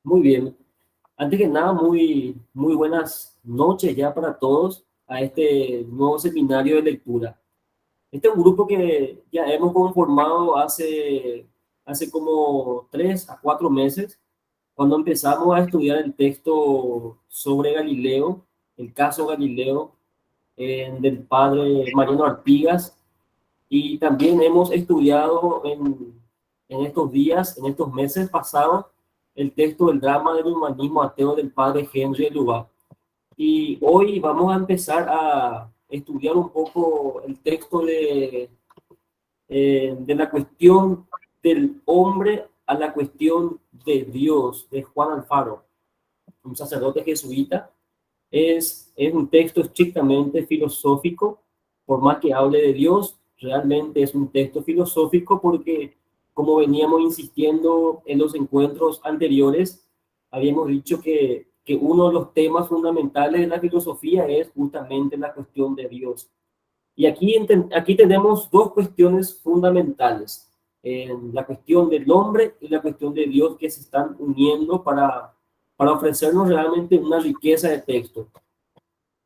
Muy bien. Antes que nada, muy buenas noches ya para todos a este nuevo seminario de lectura. Este es un grupo que ya hemos conformado hace como 3 a 4 meses, cuando empezamos a estudiar el texto sobre Galileo, el caso Galileo, del padre Mariano Artigas, y también hemos estudiado en estos días, en estos meses pasados, el texto del drama del humanismo ateo del padre Henry Lubac. Y hoy vamos a empezar a estudiar un poco el texto de la cuestión del hombre a la cuestión de Dios, de Juan Alfaro, un sacerdote jesuita. Es un texto estrictamente filosófico, por más que hable de Dios, realmente es un texto filosófico porque, como veníamos insistiendo en los encuentros anteriores, habíamos dicho que uno de los temas fundamentales de la filosofía es justamente la cuestión de Dios. Y aquí tenemos dos cuestiones fundamentales, la cuestión del hombre y la cuestión de Dios, que se están uniendo para ofrecernos realmente una riqueza de texto.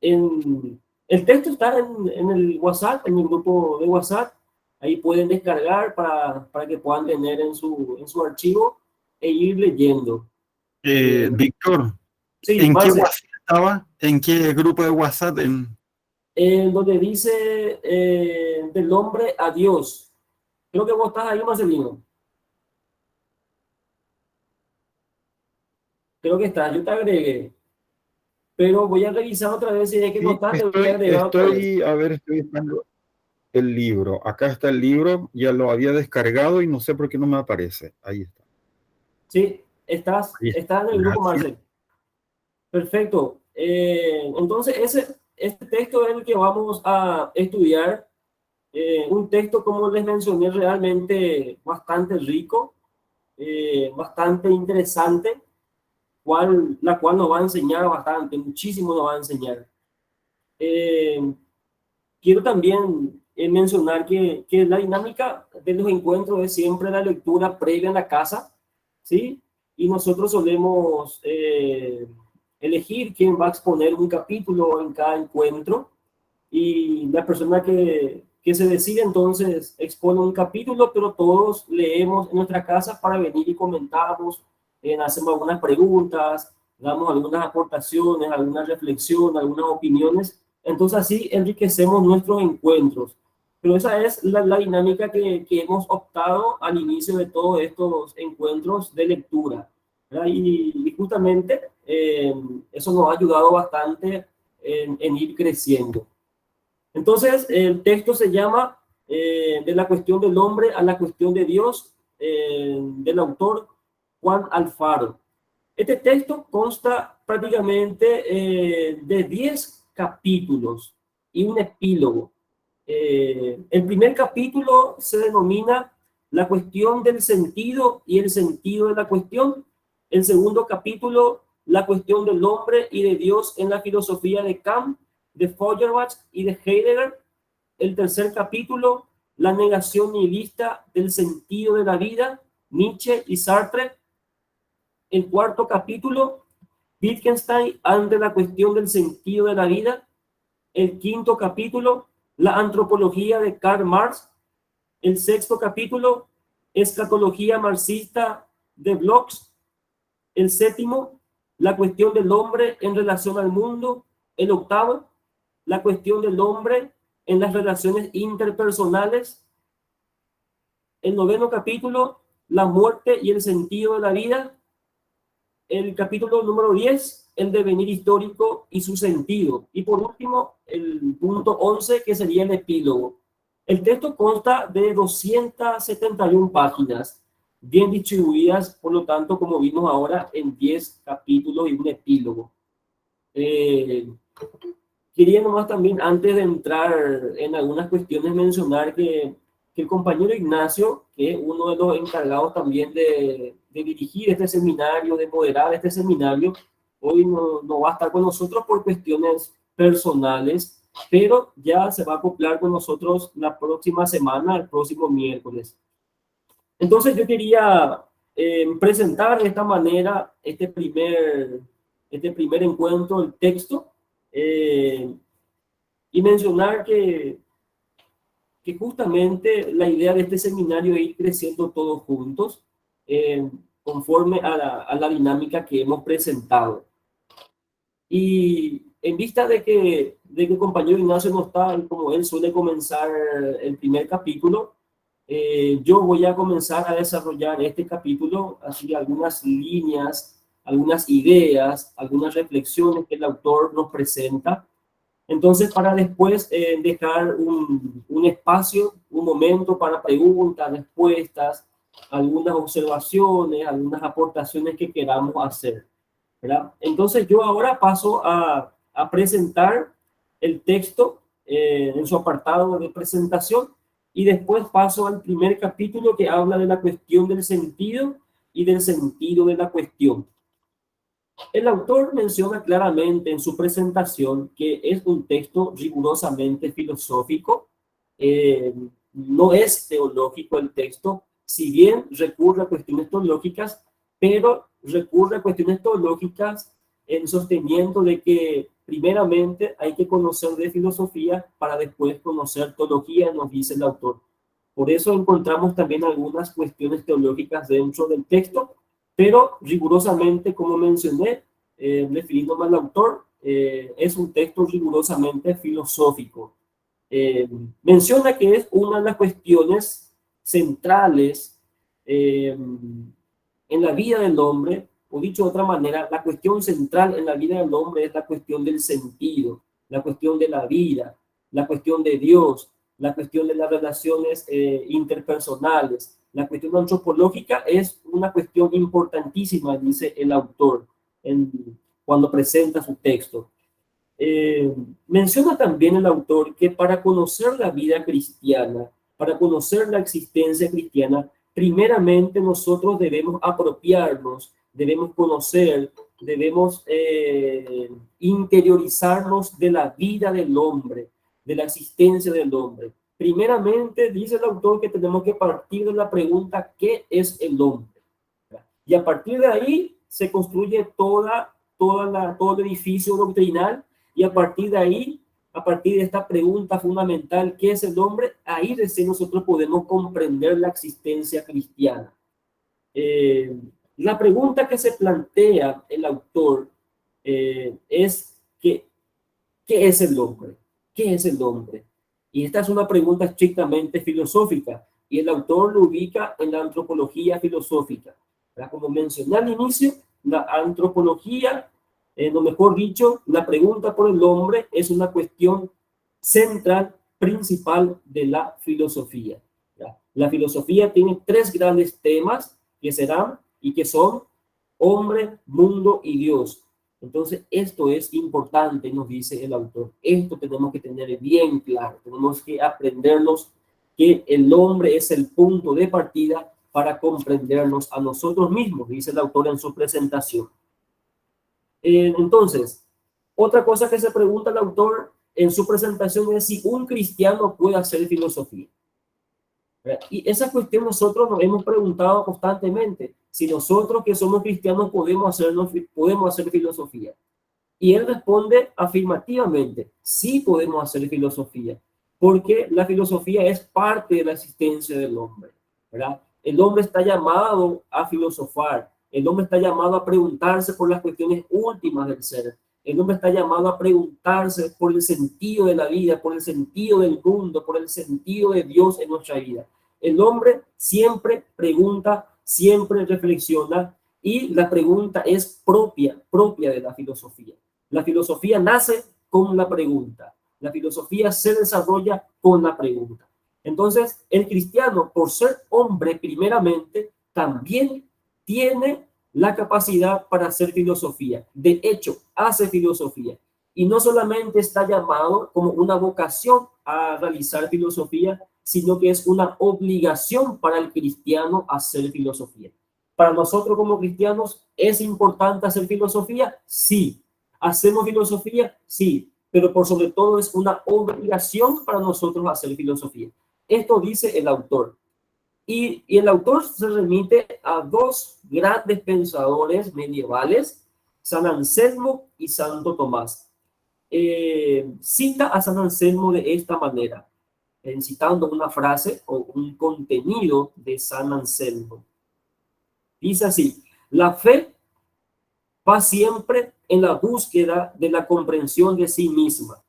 El texto está en el WhatsApp, en el grupo de WhatsApp. Ahí pueden descargar para que puedan tener en su archivo e ir leyendo. Víctor, Sí, ¿en qué Marcel, WhatsApp estaba? ¿En qué grupo de WhatsApp? donde dice del hombre a Dios. Creo que vos estás ahí, Marcelino. Creo que estás, yo te agregué. Pero voy a revisar otra vez si es que no Sí, está, te voy a agregar otra vez. estoy buscando el libro. Acá está el libro, ya lo había descargado y no sé por qué no me aparece. Ahí está. Sí, estás en el grupo, Gracias. Marcel. Perfecto. Entonces, este texto es el que vamos a estudiar. Un texto, como les mencioné, realmente bastante rico, bastante interesante, la cual nos va a enseñar bastante, muchísimo nos va a enseñar. Eh, Quiero también mencionar que la dinámica de los encuentros es siempre la lectura previa en la casa, ¿sí? Y nosotros solemos elegir quién va a exponer un capítulo en cada encuentro, y la persona que se decide entonces expone un capítulo, pero todos leemos en nuestra casa para venir y comentamos, hacemos algunas preguntas, damos algunas aportaciones, alguna reflexión, algunas opiniones. Entonces así enriquecemos nuestros encuentros. Pero esa es la dinámica que hemos optado al inicio de todos estos encuentros de lectura, ¿verdad? Y justamente eso nos ha ayudado bastante en ir creciendo. Entonces, el texto se llama De la cuestión del hombre a la cuestión de Dios, del autor Juan Alfaro. Este texto consta prácticamente de 10 capítulos y un epílogo. El primer capítulo se denomina La cuestión del sentido y el sentido de la cuestión. El segundo capítulo, La cuestión del hombre y de Dios en la filosofía de Kant, de Feuerbach y de Heidegger. El tercer capítulo, La negación nihilista del sentido de la vida, Nietzsche y Sartre. El cuarto capítulo, Wittgenstein ante la cuestión del sentido de la vida. El quinto capítulo, La antropología de Karl Marx. El sexto capítulo, Escatología marxista de Bloch. El séptimo, La cuestión del hombre en relación al mundo. El octavo, La cuestión del hombre en las relaciones interpersonales. El noveno capítulo, La muerte y el sentido de la vida. El capítulo número 10, el devenir histórico y su sentido. Y por último, el punto 11, que sería el epílogo. El texto consta de 271 páginas, bien distribuidas, por lo tanto, como vimos ahora, en 10 capítulos y un epílogo. Quería nomás también, antes de entrar en algunas cuestiones, mencionar que el compañero Ignacio, que es uno de los encargados también de dirigir este seminario, de moderar este seminario, hoy no va a estar con nosotros por cuestiones personales, pero ya se va a acoplar con nosotros la próxima semana, el próximo miércoles. Entonces yo quería presentar de esta manera este primer encuentro, el texto, y mencionar que justamente la idea de este seminario es ir creciendo todos juntos, conforme a la dinámica que hemos presentado. Y en vista de que el compañero Ignacio no está, y como él suele comenzar el primer capítulo, yo voy a comenzar a desarrollar este capítulo, así algunas líneas, algunas ideas, algunas reflexiones que el autor nos presenta. Entonces, para después dejar un espacio, un momento para preguntas, respuestas, algunas observaciones, algunas aportaciones que queramos hacer, ¿verdad? Entonces, yo ahora paso a presentar el texto en su apartado de presentación, y después paso al primer capítulo que habla de la cuestión del sentido y del sentido de la cuestión. El autor menciona claramente en su presentación que es un texto rigurosamente filosófico, no es teológico el texto, si bien recurre a cuestiones teológicas, pero recurre a cuestiones teológicas en sosteniendo de que primeramente hay que conocer de filosofía para después conocer teología, nos dice el autor. Por eso encontramos también algunas cuestiones teológicas dentro del texto, pero rigurosamente, como mencioné, refiriéndome al autor, es un texto rigurosamente filosófico. Menciona que es una de las cuestiones centrales en la vida del hombre, o dicho de otra manera, la cuestión central en la vida del hombre es la cuestión del sentido, la cuestión de la vida, la cuestión de Dios, la cuestión de las relaciones interpersonales. La cuestión antropológica es una cuestión importantísima, dice el autor cuando presenta su texto. Menciona también el autor que para conocer la vida cristiana, para conocer la existencia cristiana, primeramente nosotros debemos apropiarnos, debemos conocer, debemos interiorizarnos de la vida del hombre, de la existencia del hombre. Primeramente, dice el autor que tenemos que partir de la pregunta, ¿qué es el hombre? Y a partir de ahí se construye todo el edificio doctrinal, y a partir de ahí, a partir de esta pregunta fundamental, ¿qué es el hombre? Ahí recién nosotros podemos comprender la existencia cristiana. La pregunta que se plantea el autor es ¿qué es el hombre? ¿Qué es el hombre? Y esta es una pregunta estrictamente filosófica, y el autor lo ubica en la antropología filosófica. Como mencioné al inicio, la antropología, lo mejor dicho, la pregunta por el hombre es una cuestión central, principal de la filosofía. La filosofía tiene tres grandes temas que serán y que son hombre, mundo y Dios. Entonces, esto es importante, nos dice el autor. Esto tenemos que tener bien claro. Tenemos que aprendernos que el hombre es el punto de partida para comprendernos a nosotros mismos, dice el autor en su presentación. Entonces, otra cosa que se pregunta el autor en su presentación es si un cristiano puede hacer filosofía. Y esa cuestión nosotros nos hemos preguntado constantemente, si nosotros que somos cristianos podemos hacer filosofía. Y él responde afirmativamente, sí podemos hacer filosofía, porque la filosofía es parte de la existencia del hombre, ¿verdad? El hombre está llamado a filosofar, el hombre está llamado a preguntarse por las cuestiones últimas del ser, el hombre está llamado a preguntarse por el sentido de la vida, por el sentido del mundo, por el sentido de Dios en nuestra vida. El hombre siempre pregunta, siempre reflexiona, y la pregunta es propia de la filosofía. La filosofía nace con la pregunta. La filosofía se desarrolla con la pregunta. Entonces, el cristiano, por ser hombre primeramente, también tiene la capacidad para hacer filosofía. De hecho, hace filosofía. Y no solamente está llamado como una vocación a realizar filosofía, sino que es una obligación para el cristiano hacer filosofía. Para nosotros como cristianos, ¿es importante hacer filosofía? Sí. ¿Hacemos filosofía? Sí. Pero por sobre todo es una obligación para nosotros hacer filosofía. Esto dice el autor. Y el autor se remite a dos grandes pensadores medievales, San Anselmo y Santo Tomás. Cita a San Anselmo de esta manera, citando una frase o un contenido de San Anselmo. Dice así: la fe va siempre en la búsqueda de la comprensión de sí misma,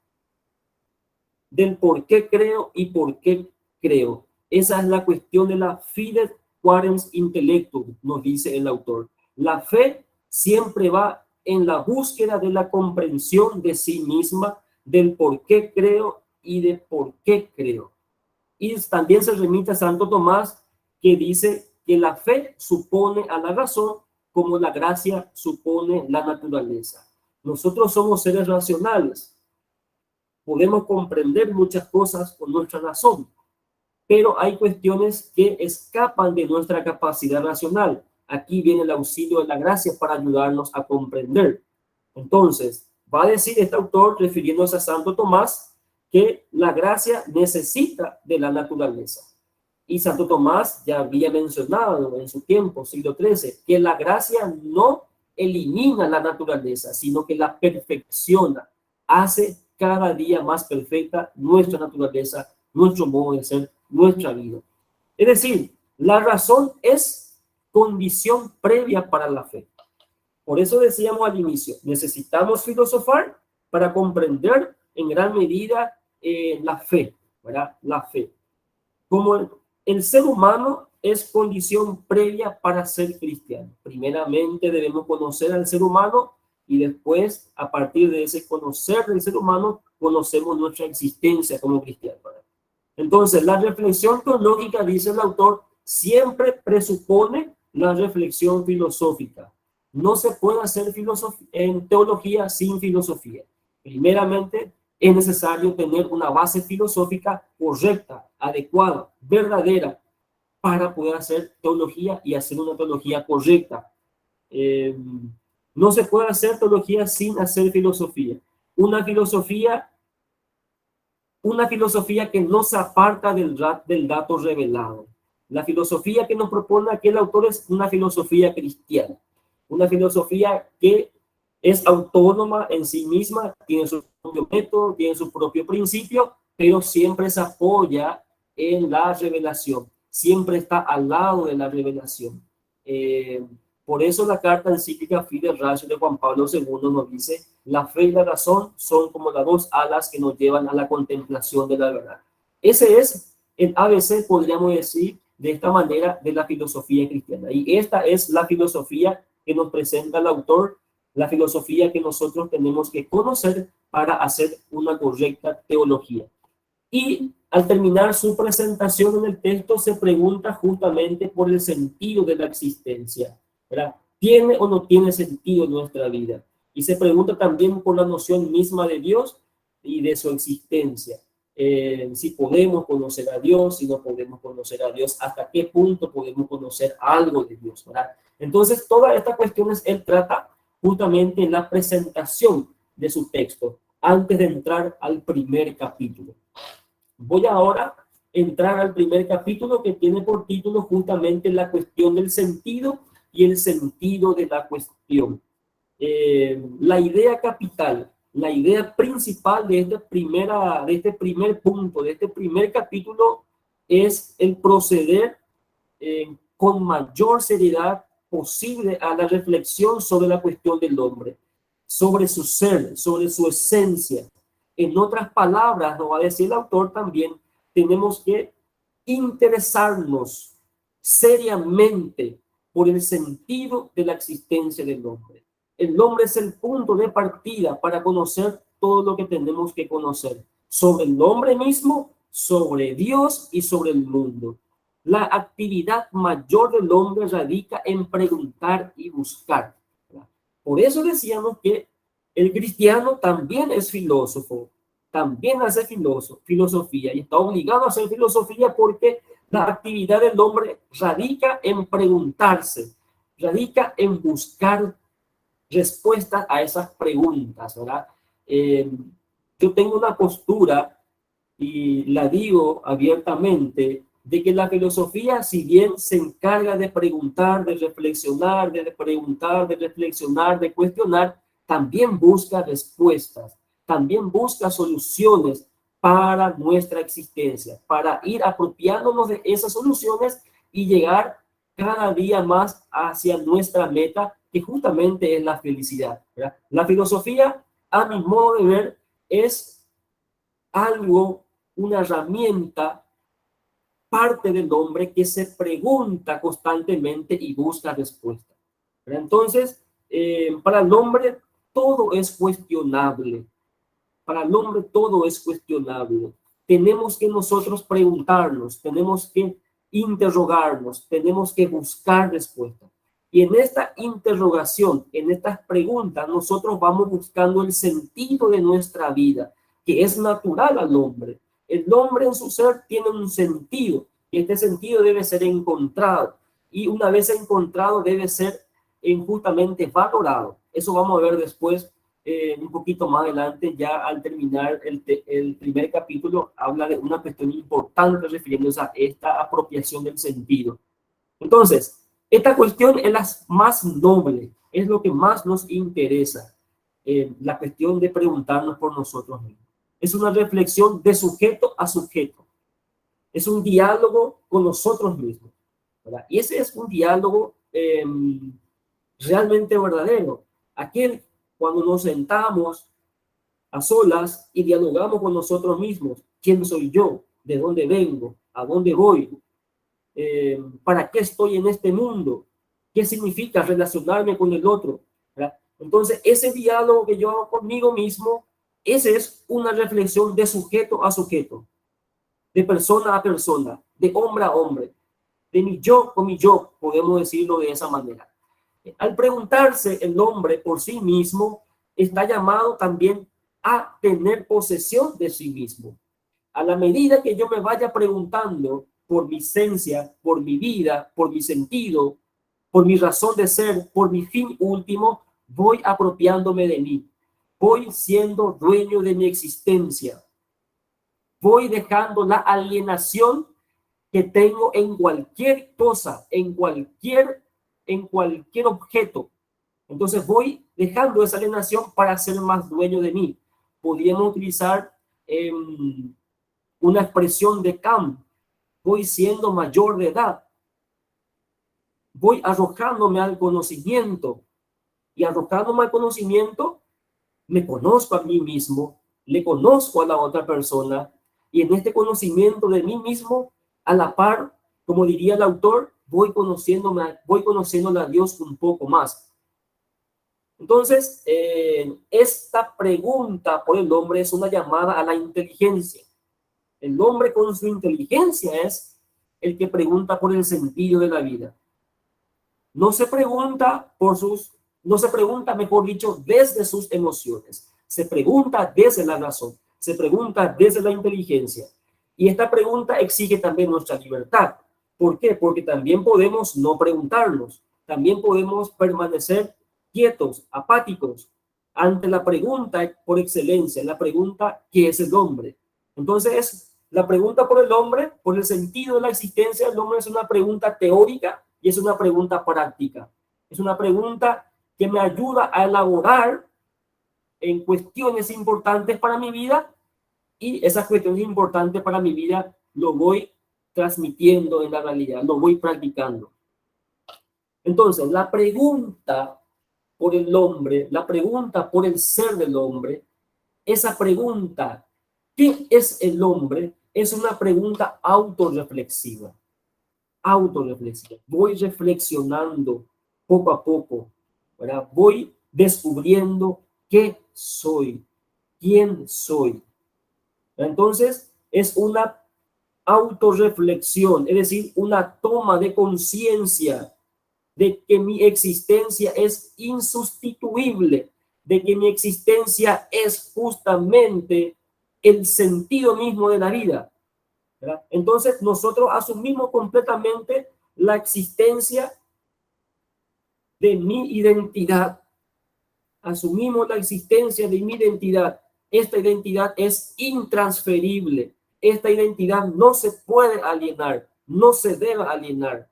del por qué creo y por qué creo. Esa es la cuestión de la fide quærens intellectum, nos dice el autor. La fe siempre va en la búsqueda de la comprensión de sí misma, del por qué creo y de por qué creo. Y también se remite a Santo Tomás, que dice que la fe supone a la razón como la gracia supone la naturaleza. Nosotros somos seres racionales. Podemos comprender muchas cosas con nuestra razón, pero hay cuestiones que escapan de nuestra capacidad racional. Aquí viene el auxilio de la gracia para ayudarnos a comprender. Entonces, va a decir este autor, refiriéndose a Santo Tomás, que la gracia necesita de la naturaleza. Y Santo Tomás ya había mencionado en su tiempo, siglo XIII, que la gracia no elimina la naturaleza, sino que la perfecciona, hace cada día más perfecta nuestra naturaleza, nuestro modo de ser, nuestra vida. Es decir, la razón es condición previa para la fe. Por eso decíamos al inicio, necesitamos filosofar para comprender en gran medida la fe, ¿verdad? La fe. Como el ser humano es condición previa para ser cristiano. Primeramente debemos conocer al ser humano y después, a partir de ese conocer del ser humano, conocemos nuestra existencia como cristianos. Entonces, la reflexión teológica, dice el autor, siempre presupone la reflexión filosófica. No se puede hacer en teología sin filosofía. Primeramente, es necesario tener una base filosófica correcta, adecuada, verdadera, para poder hacer teología y hacer una teología correcta. No se puede hacer teología sin hacer filosofía. Una filosofía que no se aparta del dato revelado. La filosofía que nos propone aquel autor es una filosofía cristiana, una filosofía que es autónoma en sí misma, tiene su propio método, tiene su propio principio, pero siempre se apoya en la revelación, siempre está al lado de la revelación. Por eso la carta encíclica Fides Ratio de Juan Pablo II nos dice: la fe y la razón son como las dos alas que nos llevan a la contemplación de la verdad. Ese es el ABC, podríamos decir, de esta manera, de la filosofía cristiana. Y esta es la filosofía que nos presenta el autor, la filosofía que nosotros tenemos que conocer para hacer una correcta teología. Y al terminar su presentación en el texto, se pregunta justamente por el sentido de la existencia, ¿verdad? ¿Tiene o no tiene sentido nuestra vida? Y se pregunta también por la noción misma de Dios y de su existencia. Si podemos conocer a Dios, si no podemos conocer a Dios, hasta qué punto podemos conocer algo de Dios, ¿verdad? Entonces, todas estas cuestiones él trata justamente en la presentación de su texto, antes de entrar al primer capítulo. Voy ahora a entrar al primer capítulo, que tiene por título justamente la cuestión del sentido y el sentido de la cuestión. La idea capital, la idea principal de este primer punto, de este primer capítulo, es el proceder con mayor seriedad posible a la reflexión sobre la cuestión del hombre, sobre su ser, sobre su esencia. En otras palabras, nos va a decir el autor también, tenemos que interesarnos seriamente por el sentido de la existencia del hombre. El hombre es el punto de partida para conocer todo lo que tenemos que conocer sobre el hombre mismo, sobre Dios y sobre el mundo. La actividad mayor del hombre radica en preguntar y buscar. Por eso decíamos que el cristiano también es filósofo, también hace filosofía y está obligado a hacer filosofía porque la actividad del hombre radica en preguntarse, radica en buscar respuestas a esas preguntas, ¿verdad? Yo tengo una postura y la digo abiertamente, de que la filosofía, si bien se encarga de preguntar, de reflexionar, de preguntar, de reflexionar, de cuestionar, también busca respuestas, también busca soluciones para nuestra existencia, para ir apropiándonos de esas soluciones y llegar cada día más hacia nuestra meta, que justamente es la felicidad, ¿verdad? La filosofía, a mi modo de ver, es algo, una herramienta, parte del hombre que se pregunta constantemente y busca respuesta. Entonces, para el hombre todo es cuestionable. Para el hombre todo es cuestionable. Tenemos que nosotros preguntarnos, tenemos que interrogarnos, tenemos que buscar respuestas. Y en esta interrogación, en estas preguntas, nosotros vamos buscando el sentido de nuestra vida, que es natural al hombre. El hombre en su ser tiene un sentido, y este sentido debe ser encontrado. Y una vez encontrado, debe ser justamente valorado. Eso vamos a ver después, un poquito más adelante, ya al terminar el primer capítulo, habla de una cuestión importante refiriéndose a esta apropiación del sentido. Entonces, esta cuestión es la más noble, es lo que más nos interesa, la cuestión de preguntarnos por nosotros mismos. Es una reflexión de sujeto a sujeto, es un diálogo con nosotros mismos, ¿verdad? Y ese es un diálogo realmente verdadero, aquel cuando nos sentamos a solas y dialogamos con nosotros mismos. ¿Quién soy yo? ¿De dónde vengo? ¿A dónde voy? ¿Para qué estoy en este mundo? ¿Qué significa relacionarme con el otro? ¿Verdad? Entonces, ese diálogo que yo hago conmigo mismo, ese es una reflexión de sujeto a sujeto, de persona a persona, de hombre a hombre, de mi yo con mi yo, podemos decirlo de esa manera. Al preguntarse el hombre por sí mismo, está llamado también a tener posesión de sí mismo. A la medida que yo me vaya preguntando por mi esencia, por mi vida, por mi sentido, por mi razón de ser, por mi fin último, voy apropiándome de mí. Voy siendo dueño de mi existencia. Voy dejando la alienación que tengo en cualquier cosa, en cualquier objeto. Entonces voy dejando esa alienación para ser más dueño de mí. Podríamos utilizar una expresión de Kant: voy siendo mayor de edad, voy arrojándome al conocimiento, y arrojándome al conocimiento me conozco a mí mismo, le conozco a la otra persona, y en este conocimiento de mí mismo, a la par, como diría el autor, voy conociendo a Dios un poco más. Entonces, esta pregunta por el hombre es una llamada a la inteligencia. El hombre con su inteligencia es el que pregunta por el sentido de la vida. No se pregunta mejor dicho, desde sus emociones. Se pregunta desde la razón. Se pregunta desde la inteligencia. Y esta pregunta exige también nuestra libertad. ¿Por qué? Porque también podemos no preguntarnos. También podemos permanecer quietos, apáticos, ante la pregunta por excelencia, la pregunta ¿qué es el hombre? Entonces, la pregunta por el hombre, por el sentido de la existencia del hombre, es una pregunta teórica y es una pregunta práctica. Es una pregunta que me ayuda a elaborar en cuestiones importantes para mi vida, y esas cuestiones importantes para mi vida lo voy transmitiendo en la realidad, lo voy practicando. Entonces, la pregunta por el hombre, la pregunta por el ser del hombre, esa pregunta, ¿qué es el hombre?, es una pregunta autorreflexiva. Voy reflexionando poco a poco, ¿verdad? Voy descubriendo qué soy, quién soy. Entonces, es una autorreflexión, es decir, una toma de conciencia de que mi existencia es insustituible, de que mi existencia es justamente el sentido mismo de la vida, ¿verdad? Entonces nosotros asumimos completamente la existencia de mi identidad. Asumimos la existencia de mi identidad. Esta identidad es intransferible. Esta identidad no se puede alienar. no se debe alienar,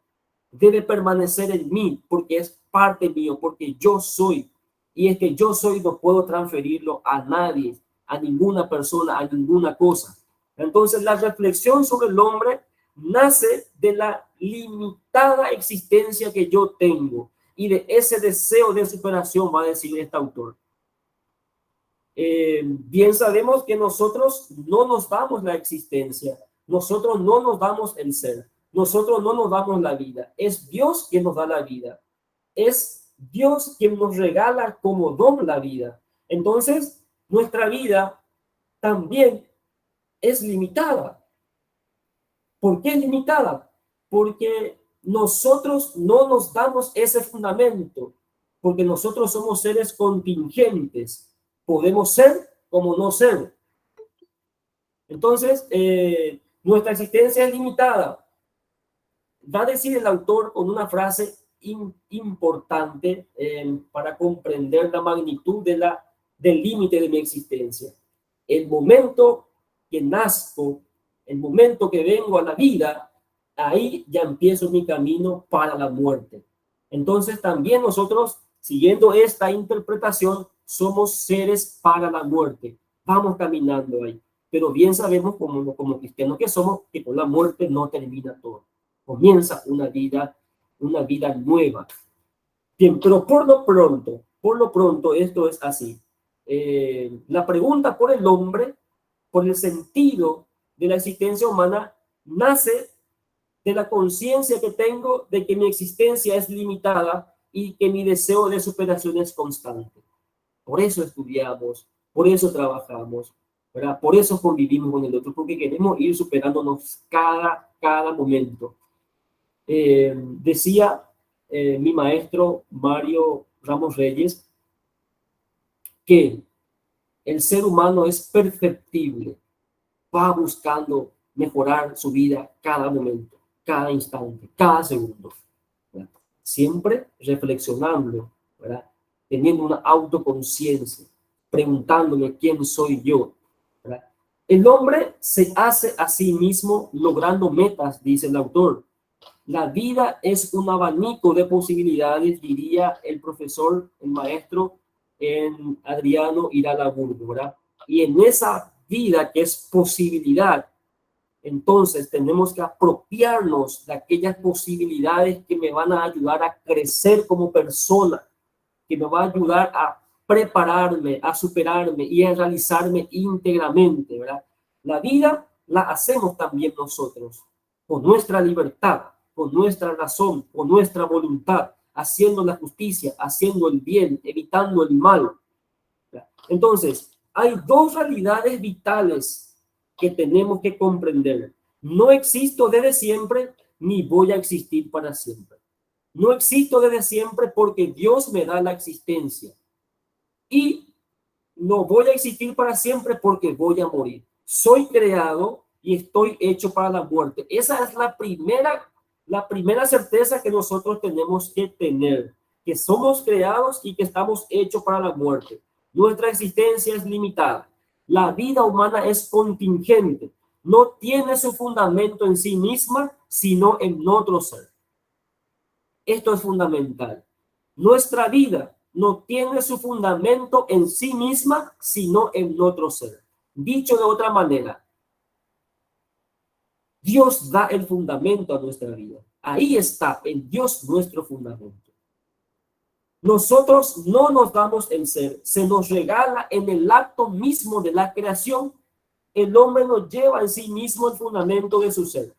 debe permanecer en mí porque es parte mío, porque yo soy. Y es que yo soy, no puedo transferirlo a nadie, a ninguna persona, a ninguna cosa. Entonces la reflexión sobre el hombre nace de la limitada existencia que yo tengo y de ese deseo de superación, va a decir este autor. Bien sabemos que nosotros no nos damos la existencia, nosotros no nos damos el ser, nosotros no nos damos la vida, es Dios quien nos da la vida, es Dios quien nos regala como don la vida. Entonces, nuestra vida también es limitada. ¿Por qué es limitada? Porque nosotros no nos damos ese fundamento, porque nosotros somos seres contingentes. Podemos ser como no ser. Entonces, nuestra existencia es limitada. Va a decir el autor con una frase importante para comprender la magnitud del límite de mi existencia. El momento que nazco, el momento que vengo a la vida, ahí ya empiezo mi camino para la muerte. Entonces también nosotros, siguiendo esta interpretación, somos seres para la muerte. Vamos caminando ahí. Pero bien sabemos como cristianos que somos, que con la muerte no termina todo. Comienza una vida nueva. Bien, pero por lo pronto esto es así. La pregunta por el hombre, por el sentido de la existencia humana, nace de la conciencia que tengo de que mi existencia es limitada y que mi deseo de superación es constante. Por eso estudiamos, por eso trabajamos, ¿verdad? Por eso convivimos con el otro, porque queremos ir superándonos cada momento. Decía mi maestro Mario Ramos Reyes que el ser humano es perfectible, va buscando mejorar su vida cada momento, cada instante, cada segundo, ¿verdad? Siempre reflexionando, ¿verdad? Teniendo una autoconciencia, preguntándome quién soy yo, ¿verdad? El hombre se hace a sí mismo logrando metas, dice el autor. La vida es un abanico de posibilidades, diría el profesor, el maestro Adriano Iralaburgo, ¿verdad? Y en esa vida que es posibilidad, entonces tenemos que apropiarnos de aquellas posibilidades que me van a ayudar a crecer como persona, que me va a ayudar a prepararme, a superarme y a realizarme íntegramente, ¿verdad? La vida la hacemos también nosotros, con nuestra libertad, con nuestra razón, con nuestra voluntad, haciendo la justicia, haciendo el bien, evitando el mal. Entonces, hay dos realidades vitales que tenemos que comprender. No existo desde siempre, ni voy a existir para siempre. No existo desde siempre porque Dios me da la existencia. Y no voy a existir para siempre porque voy a morir. Soy creado y estoy hecho para la muerte. Esa es la primera certeza que nosotros tenemos que tener, que somos creados y que estamos hechos para la muerte. Nuestra existencia es limitada. La vida humana es contingente. No tiene su fundamento en sí misma, sino en otro ser. Esto es fundamental. Nuestra vida no tiene su fundamento en sí misma, sino en otro ser. Dicho de otra manera, Dios da el fundamento a nuestra vida. Ahí está, en Dios nuestro fundamento. Nosotros no nos damos el ser, se nos regala en el acto mismo de la creación. El hombre nos lleva en sí mismo el fundamento de su ser.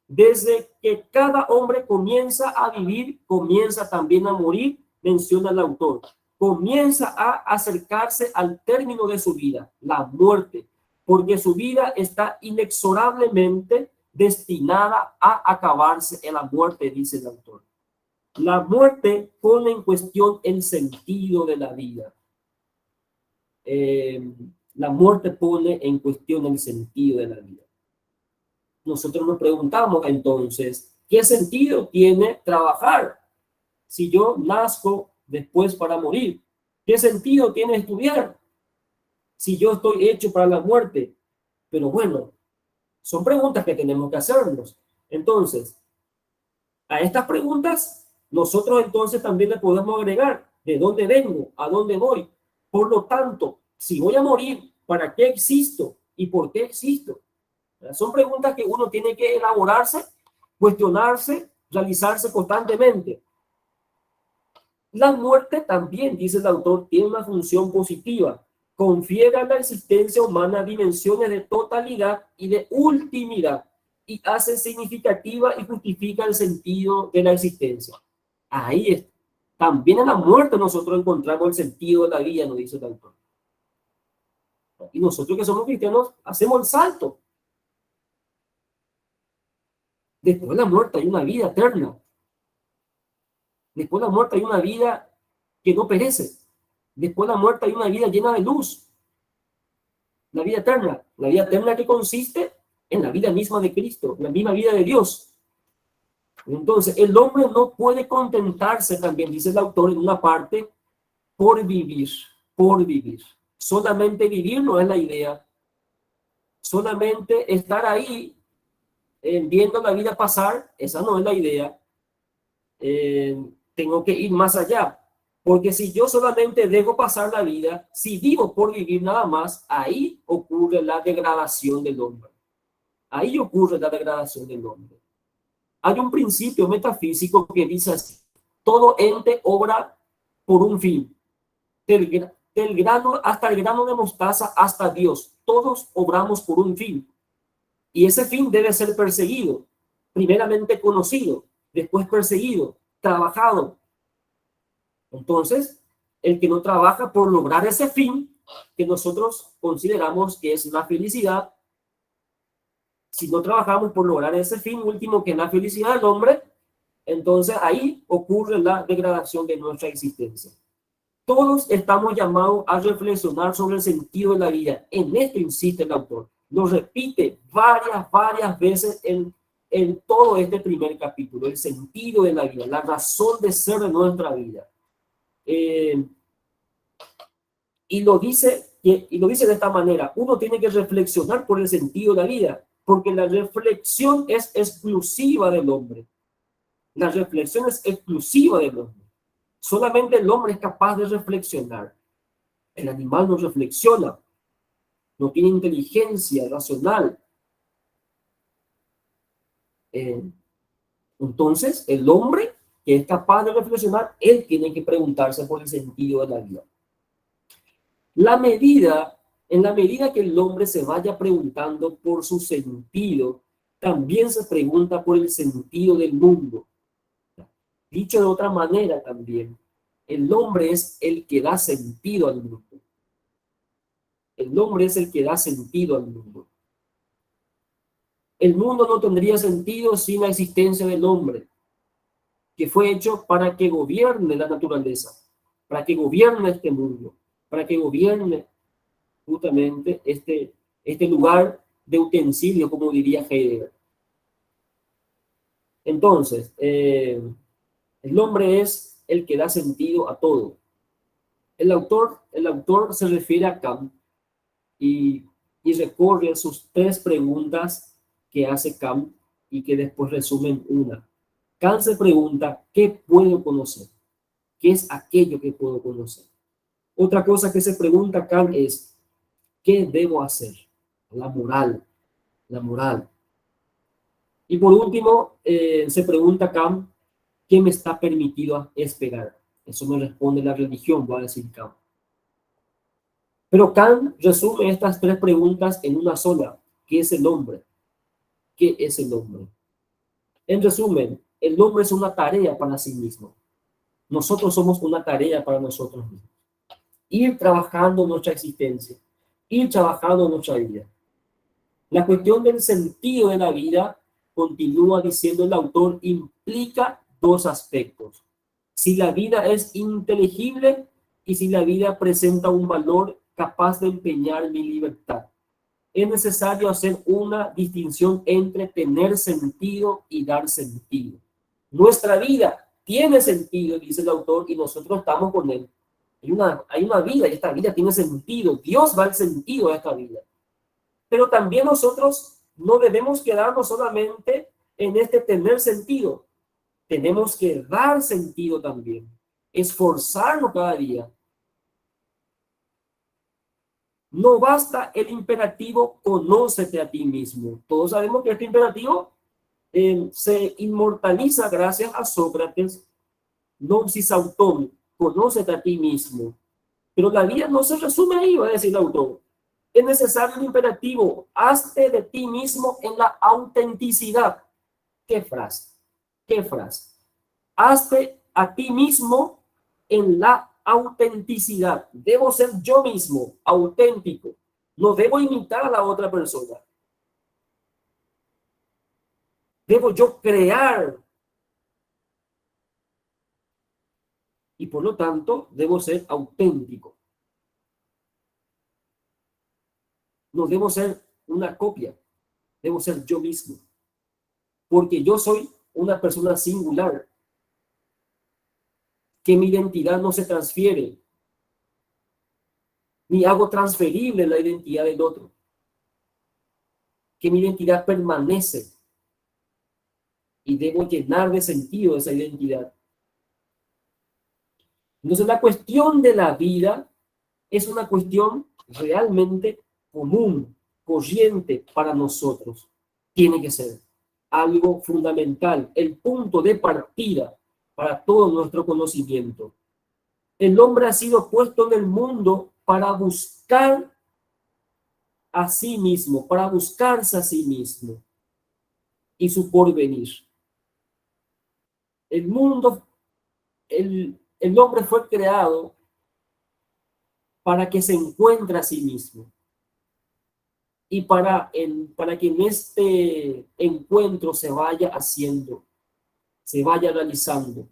Desde que cada hombre comienza a vivir, comienza también a morir, menciona el autor. Comienza a acercarse al término de su vida, la muerte, porque su vida está inexorablemente destinada a acabarse en la muerte, dice el autor. La muerte pone en cuestión el sentido de la vida. La muerte pone en cuestión el sentido de la vida. Nosotros nos preguntamos entonces, ¿qué sentido tiene trabajar si yo nazco después para morir? ¿Qué sentido tiene estudiar si yo estoy hecho para la muerte? Pero bueno, son preguntas que tenemos que hacernos. Entonces, a estas preguntas, nosotros entonces también le podemos agregar de dónde vengo, a dónde voy. Por lo tanto, si voy a morir, ¿para qué existo y por qué existo? Son preguntas que uno tiene que elaborarse, cuestionarse, realizarse constantemente. La muerte también, dice el autor, tiene una función positiva. Confiere a la existencia humana dimensiones de totalidad y de ultimidad y hace significativa y justifica el sentido de la existencia. Ahí está. También en la muerte nosotros encontramos el sentido de la vida, nos dice el autor. Y nosotros que somos cristianos hacemos el salto. Después de la muerte hay una vida eterna. Después de la muerte hay una vida que no perece. Después de la muerte hay una vida llena de luz. La vida eterna. La vida eterna que consiste en la vida misma de Cristo, la misma vida de Dios. Entonces, el hombre no puede contentarse también, dice el autor en una parte, por vivir, por vivir. Solamente vivir no es la idea. Solamente estar ahí viendo la vida pasar, esa no es la idea. Tengo que ir más allá. Porque si yo solamente dejo pasar la vida, si vivo por vivir nada más, ahí ocurre la degradación del hombre. Ahí ocurre la degradación del hombre. Hay un principio metafísico que dice así: todo ente obra por un fin. Del grano hasta el grano de mostaza hasta Dios. Todos obramos por un fin. Y ese fin debe ser perseguido. Primeramente conocido, después perseguido, trabajado. Entonces, el que no trabaja por lograr ese fin, que nosotros consideramos que es la felicidad, si no trabajamos por lograr ese fin último, que es la felicidad del hombre, entonces ahí ocurre la degradación de nuestra existencia. Todos estamos llamados a reflexionar sobre el sentido de la vida. En esto insiste el autor. Lo repite varias veces en todo este primer capítulo. El sentido de la vida, la razón de ser de nuestra vida. Y lo dice de esta manera: uno tiene que reflexionar por el sentido de la vida, porque la reflexión es exclusiva del hombre. La reflexión es exclusiva del hombre. Solamente el hombre es capaz de reflexionar. El animal no reflexiona, no tiene inteligencia racional. Entonces, el hombre que es capaz de reflexionar, él tiene que preguntarse por el sentido de la vida. En la medida que el hombre se vaya preguntando por su sentido, también se pregunta por el sentido del mundo. Dicho de otra manera también, el hombre es el que da sentido al mundo. El hombre es el que da sentido al mundo. El mundo no tendría sentido sin la existencia del hombre, que fue hecho para que gobierne la naturaleza, para que gobierne este mundo, para que gobierne justamente este lugar de utensilio, como diría Heidegger. Entonces, el hombre es el que da sentido a todo. El autor se refiere a Kant y recorre sus 3 preguntas que hace Kant y que después resumen una. Kant se pregunta: ¿qué puedo conocer? ¿Qué es aquello que puedo conocer? Otra cosa que se pregunta Kant es: ¿qué debo hacer? La moral. La moral. Y por último, se pregunta Kant: ¿qué me está permitido esperar? Eso me responde la religión, va a decir Kant. Pero Kant resume estas 3 preguntas en una sola: ¿qué es el hombre? ¿Qué es el hombre? En resumen, el hombre es una tarea para sí mismo. Nosotros somos una tarea para nosotros mismos. Ir trabajando nuestra existencia, ir trabajando nuestra vida. La cuestión del sentido de la vida, continúa diciendo el autor, implica 2 aspectos: si la vida es inteligible y si la vida presenta un valor capaz de empeñar mi libertad. Es necesario hacer una distinción entre tener sentido y dar sentido. Nuestra vida tiene sentido, dice el autor, y nosotros estamos con él. Hay una vida y esta vida tiene sentido. Dios da el sentido a esta vida. Pero también nosotros no debemos quedarnos solamente en este tener sentido, tenemos que dar sentido también, esforzarnos cada día. No basta el imperativo, conócete a ti mismo. Todos sabemos que este imperativo se inmortaliza gracias a Sócrates, non sis auton, conócete a ti mismo. Pero la vida no se resume ahí, va a decir el autor. Es necesario un imperativo, hazte de ti mismo en la autenticidad. ¿Qué frase? ¿Qué frase? Hazte a ti mismo en la autenticidad. Debo ser yo mismo, auténtico. No debo imitar a la otra persona. Debo yo crear. Y por lo tanto, debo ser auténtico. No debo ser una copia. Debo ser yo mismo. Porque yo soy una persona singular. Que mi identidad no se transfiere. Ni hago transferible la identidad del otro. Que mi identidad permanece. Y debo llenar de sentido esa identidad. Entonces la cuestión de la vida es una cuestión realmente común, corriente para nosotros. Tiene que ser algo fundamental, el punto de partida para todo nuestro conocimiento. El hombre ha sido puesto en el mundo para buscar a sí mismo, para buscarse a sí mismo y su porvenir. El mundo, el hombre fue creado para que se encuentre a sí mismo y para que en este encuentro se vaya haciendo, se vaya realizando,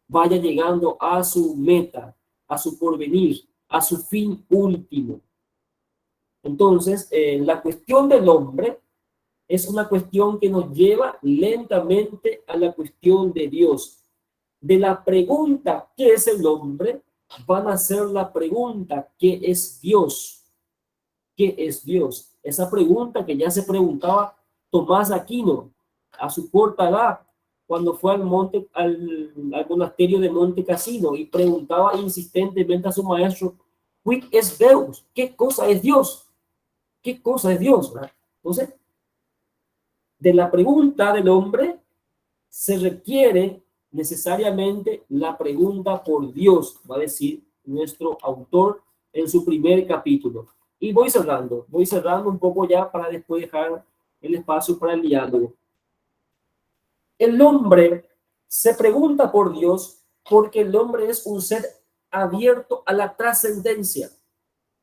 vaya llegando a su meta, a su porvenir, a su fin último. Entonces, la cuestión del hombre es una cuestión que nos lleva lentamente a la cuestión de Dios. De la pregunta, ¿qué es el hombre?, van a ser la pregunta, ¿qué es Dios? ¿Qué es Dios? Esa pregunta que ya se preguntaba Tomás Aquino a su corta edad, cuando fue al monasterio de Monte Cassino y preguntaba insistentemente a su maestro, ¿qué es Deus? ¿Qué cosa es Dios? ¿Qué cosa es Dios? ¿Verdad? Entonces, de la pregunta del hombre se requiere necesariamente la pregunta por Dios, va a decir nuestro autor en su primer capítulo. Y voy cerrando un poco ya para después dejar el espacio para el diálogo. El hombre se pregunta por Dios porque el hombre es un ser abierto a la trascendencia.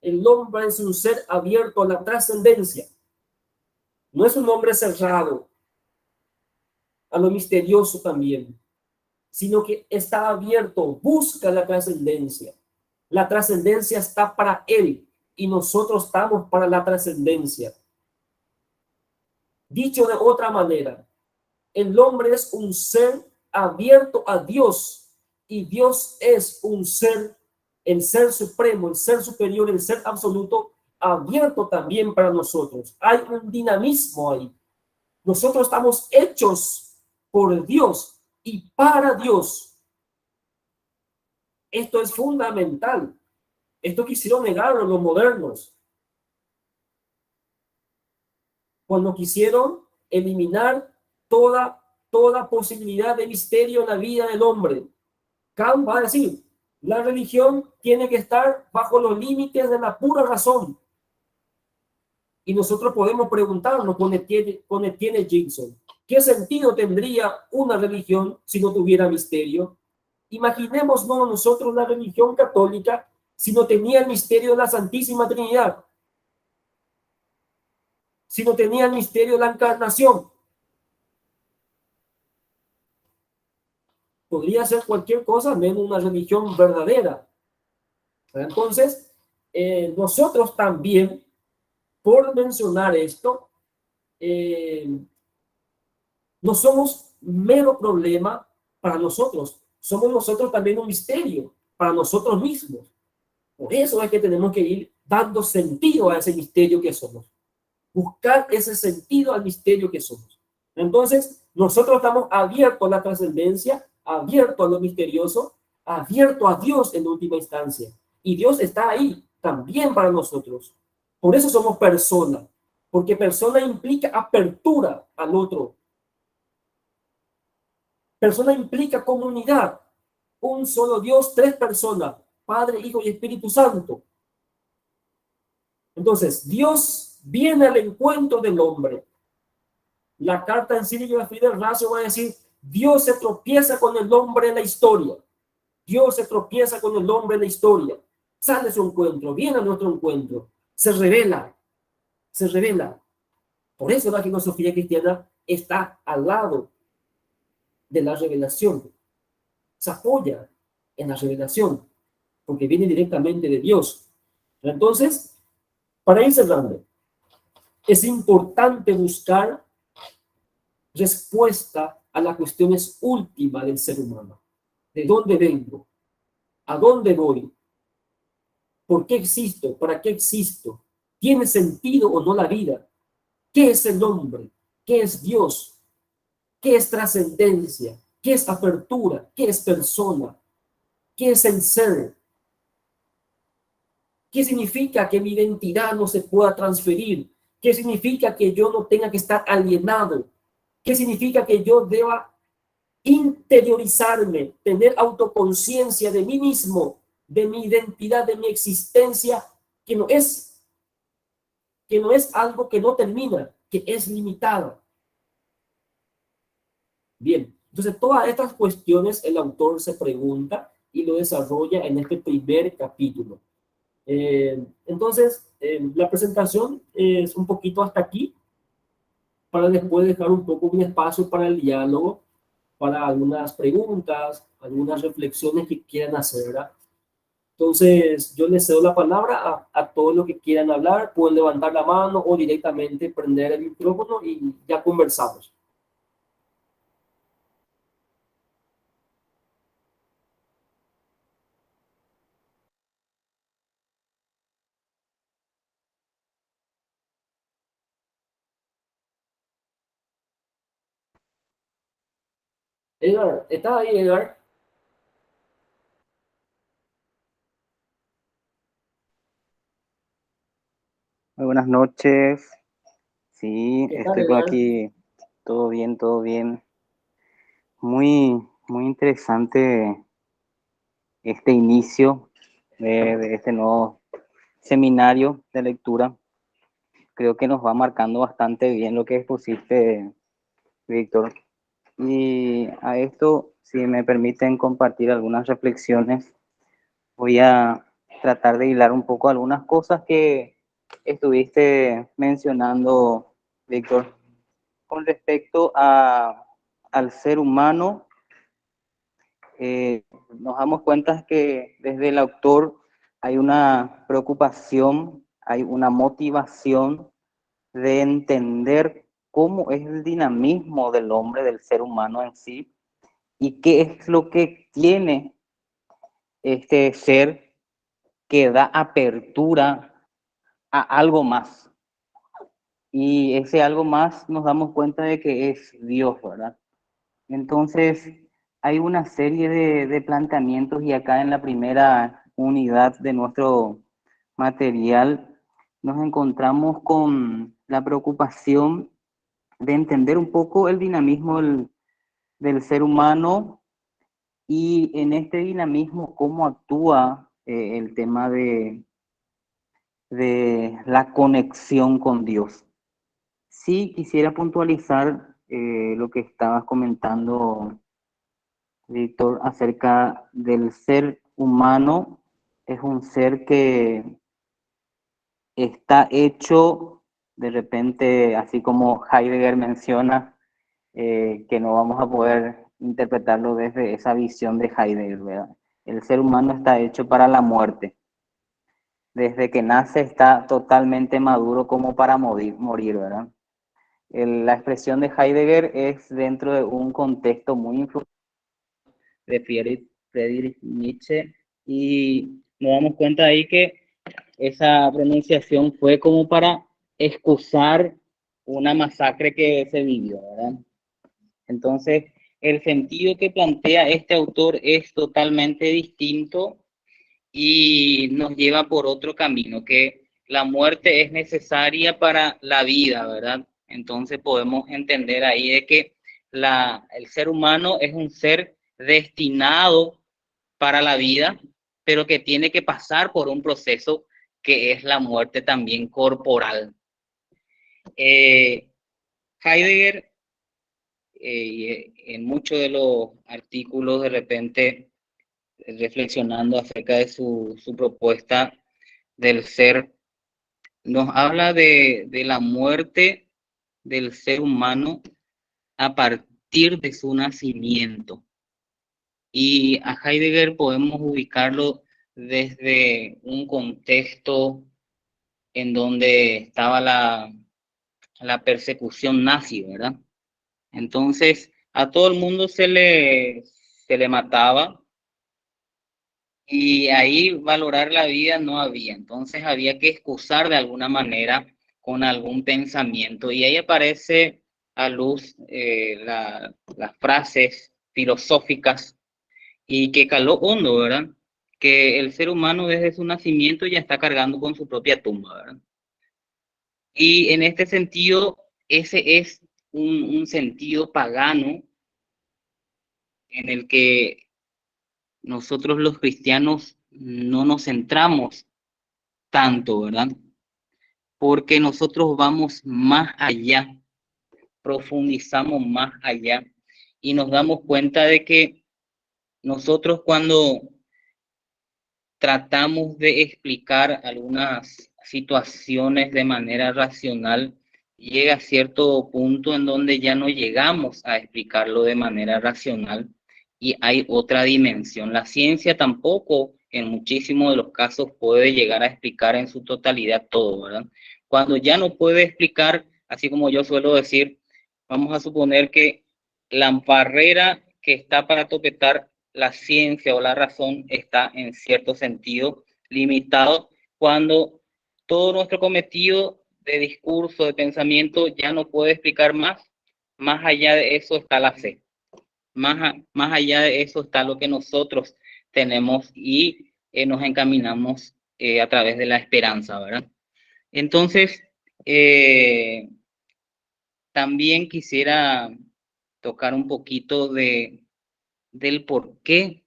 El hombre es un ser abierto a la trascendencia. No es un hombre cerrado a lo misterioso también, sino que está abierto, busca la trascendencia. La trascendencia está para él y nosotros estamos para la trascendencia. Dicho de otra manera, el hombre es un ser abierto a Dios y Dios es un ser, el ser supremo, el ser superior, el ser absoluto, abierto también para nosotros. Hay un dinamismo ahí. Nosotros estamos hechos por Dios y para Dios. Esto es fundamental. Esto quisieron negar los modernos cuando quisieron eliminar toda posibilidad de misterio en la vida del hombre. Kant va a decir, la religión tiene que estar bajo los límites de la pura razón. Y nosotros podemos preguntarnos con Etienne Gibson, ¿qué sentido tendría una religión si no tuviera misterio? Imaginémonos nosotros la religión católica si no tenía el misterio de la Santísima Trinidad, si no tenía el misterio de la encarnación. Podría ser cualquier cosa menos una religión verdadera. Entonces, nosotros también, por mencionar esto, no somos mero problema para nosotros, somos nosotros también un misterio para nosotros mismos. Por eso es que tenemos que ir dando sentido a ese misterio que somos. Buscar ese sentido al misterio que somos. Entonces, nosotros estamos abiertos a la trascendencia, abiertos a lo misterioso, abiertos a Dios en última instancia. Y Dios está ahí también para nosotros. Por eso somos personas, porque persona implica apertura al otro. Persona implica comunidad. Un solo Dios, tres personas, Padre, Hijo y Espíritu Santo. Entonces, Dios viene al encuentro del hombre. La carta en sí de Fidel Razo va a decir, Dios se tropieza con el hombre en la historia. Dios se tropieza con el hombre en la historia. Sale su encuentro, viene a nuestro encuentro, se revela, se revela. Por eso la filosofía cristiana está al lado de la revelación. Se apoya en la revelación, porque viene directamente de Dios. Entonces, para ir cerrando, es importante buscar respuesta a las cuestiones últimas del ser humano. ¿De dónde vengo? ¿A dónde voy? ¿Por qué existo? ¿Para qué existo? ¿Tiene sentido o no la vida? ¿Qué es el hombre? ¿Qué es Dios? ¿Qué es trascendencia? ¿Qué es apertura? ¿Qué es persona? ¿Qué es el ser? ¿Qué significa que mi identidad no se pueda transferir? ¿Qué significa que yo no tenga que estar alienado? ¿Qué significa que yo deba interiorizarme, tener autoconciencia de mí mismo, de mi identidad, de mi existencia, que no es algo que no termina, que es limitada? Bien, entonces todas estas cuestiones el autor se pregunta y lo desarrolla en este primer capítulo. Entonces, la presentación es un poquito hasta aquí, para después dejar un poco un espacio para el diálogo, para algunas preguntas, algunas reflexiones que quieran hacer, ¿verdad? Entonces, yo les cedo la palabra a todos los que quieran hablar, pueden levantar la mano o directamente prender el micrófono y ya conversamos. Edgar, ¿estás ahí, Edgar? Muy buenas noches. Sí, ¿Qué tal, estoy por Edgar? aquí. Todo bien, todo bien. Muy interesante este inicio de este nuevo seminario de lectura. Creo que nos va marcando bastante bien lo que expusiste, Víctor. Y a esto, si me permiten compartir algunas reflexiones, voy a tratar de hilar un poco algunas cosas que estuviste mencionando, Víctor. Con respecto al ser humano, nos damos cuenta que desde el autor hay una preocupación, hay una motivación de entender cómo es el dinamismo del hombre, del ser humano en sí, y qué es lo que tiene este ser que da apertura a algo más. Y ese algo más nos damos cuenta de que es Dios, ¿verdad? Entonces, hay una serie de planteamientos y acá en la primera unidad de nuestro material nos encontramos con la preocupación de entender un poco el dinamismo del ser humano y en este dinamismo cómo actúa el tema de la conexión con Dios. Sí, quisiera puntualizar lo que estabas comentando, Víctor, acerca del ser humano. Es un ser que está hecho de repente, así como Heidegger menciona, que no vamos a poder interpretarlo desde esa visión de Heidegger, ¿verdad? El ser humano está hecho para la muerte. Desde que nace está totalmente maduro como para morir, ¿verdad? La expresión de Heidegger es dentro de un contexto muy influyente de Friedrich Nietzsche, y nos damos cuenta ahí que esa pronunciación fue como para excusar una masacre que se vivió, ¿verdad? Entonces, el sentido que plantea este autor es totalmente distinto y nos lleva por otro camino, que la muerte es necesaria para la vida, ¿verdad? Entonces podemos entender ahí de que el ser humano es un ser destinado para la vida, pero que tiene que pasar por un proceso que es la muerte también corporal. Heidegger, en muchos de los artículos, de repente, reflexionando acerca de su propuesta del ser, nos habla de la muerte del ser humano a partir de su nacimiento. Y a Heidegger podemos ubicarlo desde un contexto en donde estaba la persecución nazi, ¿verdad? Entonces, a todo el mundo se le mataba y ahí valorar la vida no había. Entonces, había que excusar de alguna manera con algún pensamiento. Y ahí aparece a luz las frases filosóficas y que caló hondo, ¿verdad? Que el ser humano desde su nacimiento ya está cargando con su propia tumba, ¿verdad? Y en este sentido, ese es un sentido pagano en el que nosotros los cristianos no nos centramos tanto, ¿verdad? Porque nosotros vamos más allá, profundizamos más allá y nos damos cuenta de que nosotros cuando tratamos de explicar algunas situaciones de manera racional, llega a cierto punto en donde ya no llegamos a explicarlo de manera racional y hay otra dimensión. La ciencia tampoco en muchísimos de los casos puede llegar a explicar en su totalidad todo, ¿verdad? Cuando ya no puede explicar, así como yo suelo decir, vamos a suponer que la barrera que está para topetar la ciencia o la razón está en cierto sentido limitado cuando todo nuestro cometido de discurso, de pensamiento, ya no puede explicar más. Más allá de eso está la fe. Más allá de eso está lo que nosotros tenemos y nos encaminamos a través de la esperanza, ¿verdad? Entonces, también quisiera tocar un poquito del por qué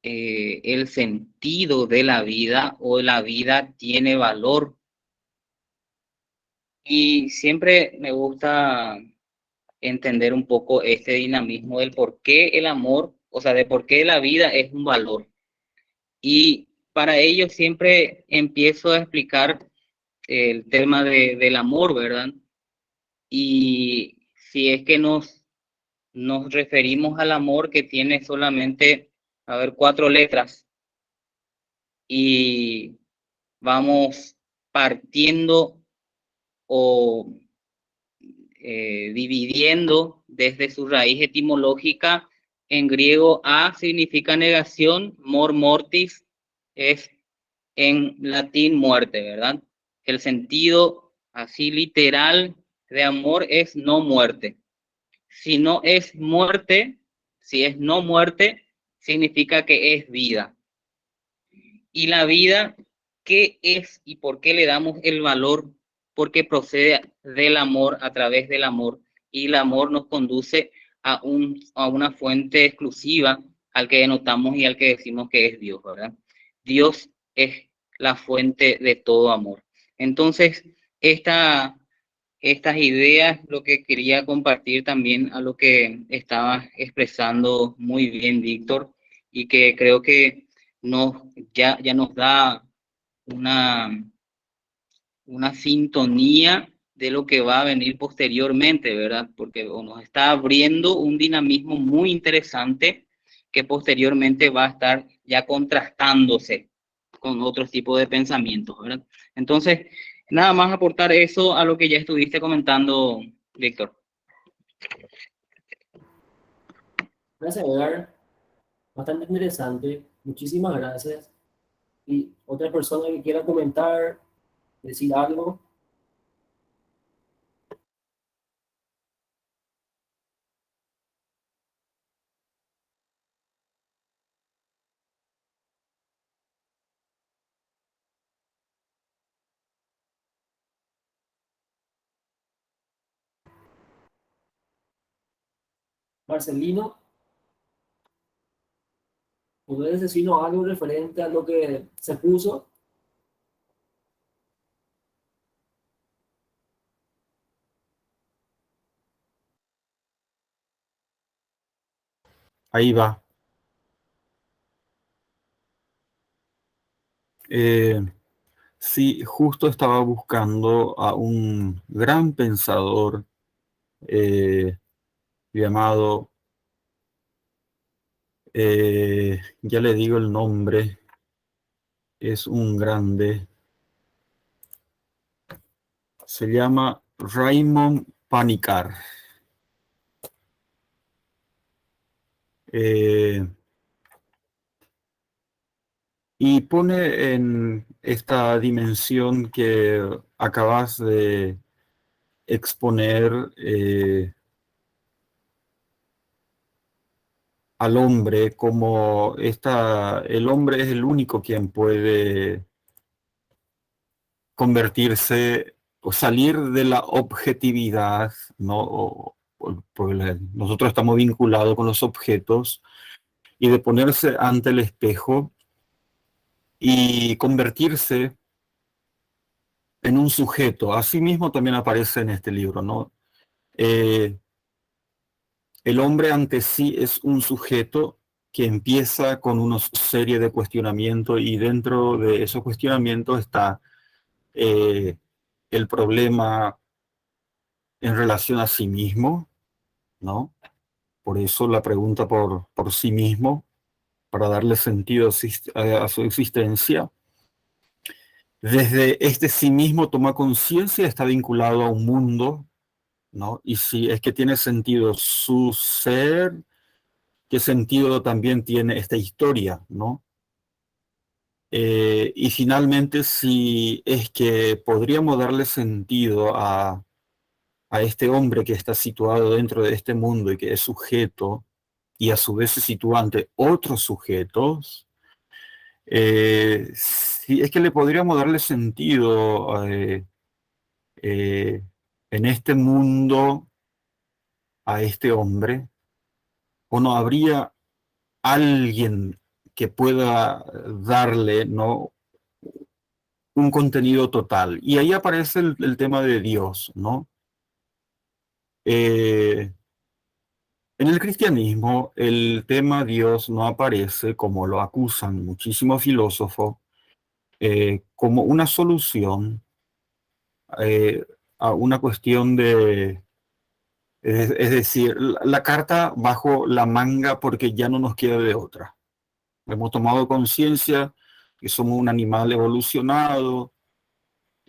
el sentido de la vida o la vida tiene valor. Y siempre me gusta entender un poco este dinamismo del por qué el amor, o sea, de por qué la vida es un valor. Y para ello siempre empiezo a explicar el tema del amor, ¿verdad? Y si es que nos referimos al amor que tiene solamente, a ver, 4 letras y vamos partiendo o dividiendo desde su raíz etimológica. En griego, a significa negación, mor mortis es en latín muerte, ¿verdad? El sentido así literal de amor es no muerte. Si no es muerte, si es no muerte, significa que es vida. Y la vida, ¿qué es y por qué le damos el valor? Porque procede del amor, a través del amor. Y el amor nos conduce a una fuente exclusiva al que denotamos y al que decimos que es Dios, ¿verdad? Dios es la fuente de todo amor. Entonces, estas ideas, lo que quería compartir también a lo que estaba expresando muy bien Víctor, y que creo que ya nos da una sintonía de lo que va a venir posteriormente, ¿verdad? Porque nos está abriendo un dinamismo muy interesante que posteriormente va a estar ya contrastándose con otros tipos de pensamientos, ¿verdad? Entonces, nada más aportar eso a lo que ya estuviste comentando, Víctor. Gracias, Edgar. Bastante interesante. Muchísimas gracias. Y otra persona que quiera comentar, decir algo. Marcelino, ¿puedes decirnos algo referente a lo que se puso? Ahí va. Sí, justo estaba buscando a un gran pensador llamado, ya le digo el nombre, es un grande, se llama Raymond Panikkar. Eh, y pone en esta dimensión que acabas de exponer al hombre como el hombre es el único quien puede convertirse o salir de la objetividad, ¿no? Nosotros estamos vinculados con los objetos y de ponerse ante el espejo y convertirse en un sujeto. Asimismo también aparece en este libro, ¿no? Eh, el hombre ante sí es un sujeto que empieza con una serie de cuestionamientos y dentro de esos cuestionamientos está el problema en relación a sí mismo, ¿no? Por eso la pregunta por sí mismo, para darle sentido a su existencia. Desde este sí mismo toma conciencia, está vinculado a un mundo, ¿no? Y si es que tiene sentido su ser, ¿qué sentido también tiene esta historia, ¿no? Y finalmente, si es que podríamos darle sentido a este hombre que está situado dentro de este mundo y que es sujeto, y a su vez se sitúa ante otros sujetos, si es que le podríamos darle sentido eh, en este mundo a este hombre, o no habría alguien que pueda darle, ¿no?, un contenido total. Y ahí aparece el tema de Dios, ¿no? Eh, en el cristianismo, el tema Dios no aparece, como lo acusan muchísimos filósofos, como una solución eh, a una cuestión es decir, la carta bajo la manga porque ya no nos queda de otra. Hemos tomado conciencia que somos un animal evolucionado,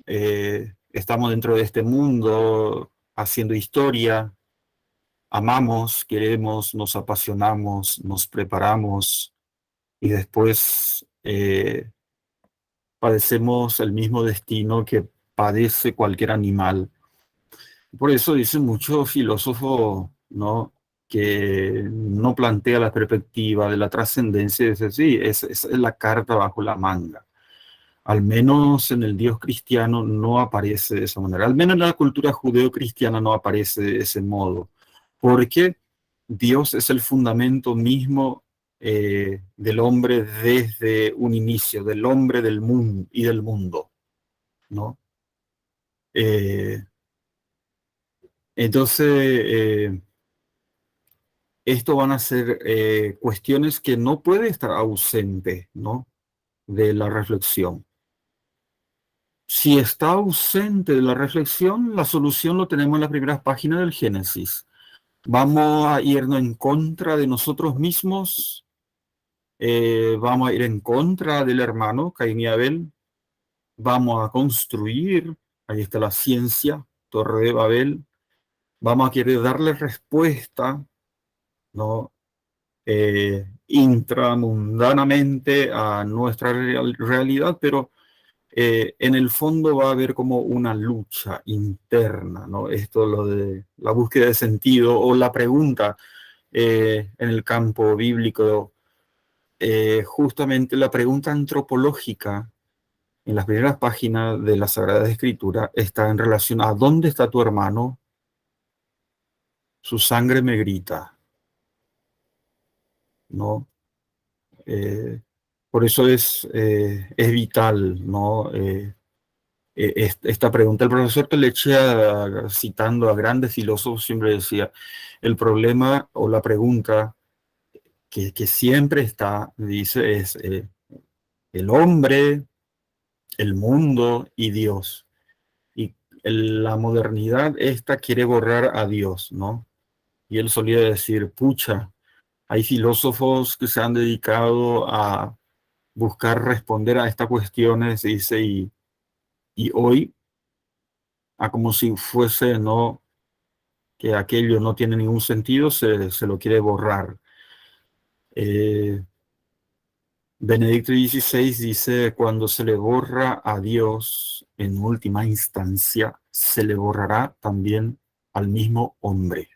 estamos dentro de este mundo haciendo historia, amamos, queremos, nos apasionamos, nos preparamos y después padecemos el mismo destino que padece cualquier animal. Por eso dicen muchos filósofos, ¿no?, que no plantea la perspectiva de la trascendencia. Es decir, es la carta bajo la manga. Al menos en el Dios cristiano no aparece de esa manera. Al menos en la cultura judeo-cristiana no aparece de ese modo. Porque Dios es el fundamento mismo del hombre desde un inicio, del hombre del mundo y del mundo, ¿no? Eh, entonces, esto van a ser cuestiones que no puede estar ausente, ¿no?, de la reflexión. Si está ausente de la reflexión, la solución lo tenemos en las primeras páginas del Génesis. Vamos a irnos en contra de nosotros mismos, vamos a ir en contra del hermano Caín y Abel, vamos a construir, ahí está la ciencia, Torre de Babel, vamos a querer darle respuesta, ¿no?, intramundanamente a nuestra realidad, pero en el fondo va a haber como una lucha interna, ¿no? Esto lo de la búsqueda de sentido o la pregunta en el campo bíblico, justamente la pregunta antropológica en las primeras páginas de la Sagrada Escritura está en relación a ¿dónde está tu hermano? Su sangre me grita. ¿no? Por eso es vital, ¿no? Esta pregunta. El profesor Telechea, citando a grandes filósofos, siempre decía, el problema o la pregunta que siempre está, dice, es el hombre, el mundo y Dios. Y la modernidad esta quiere borrar a Dios, ¿no? Y él solía decir, pucha, hay filósofos que se han dedicado a buscar responder a estas cuestiones, dice, y hoy, a como si fuese, ¿no?, que aquello no tiene ningún sentido, se lo quiere borrar. Benedicto XVI dice, cuando se le borra a Dios en última instancia, se le borrará también al mismo hombre.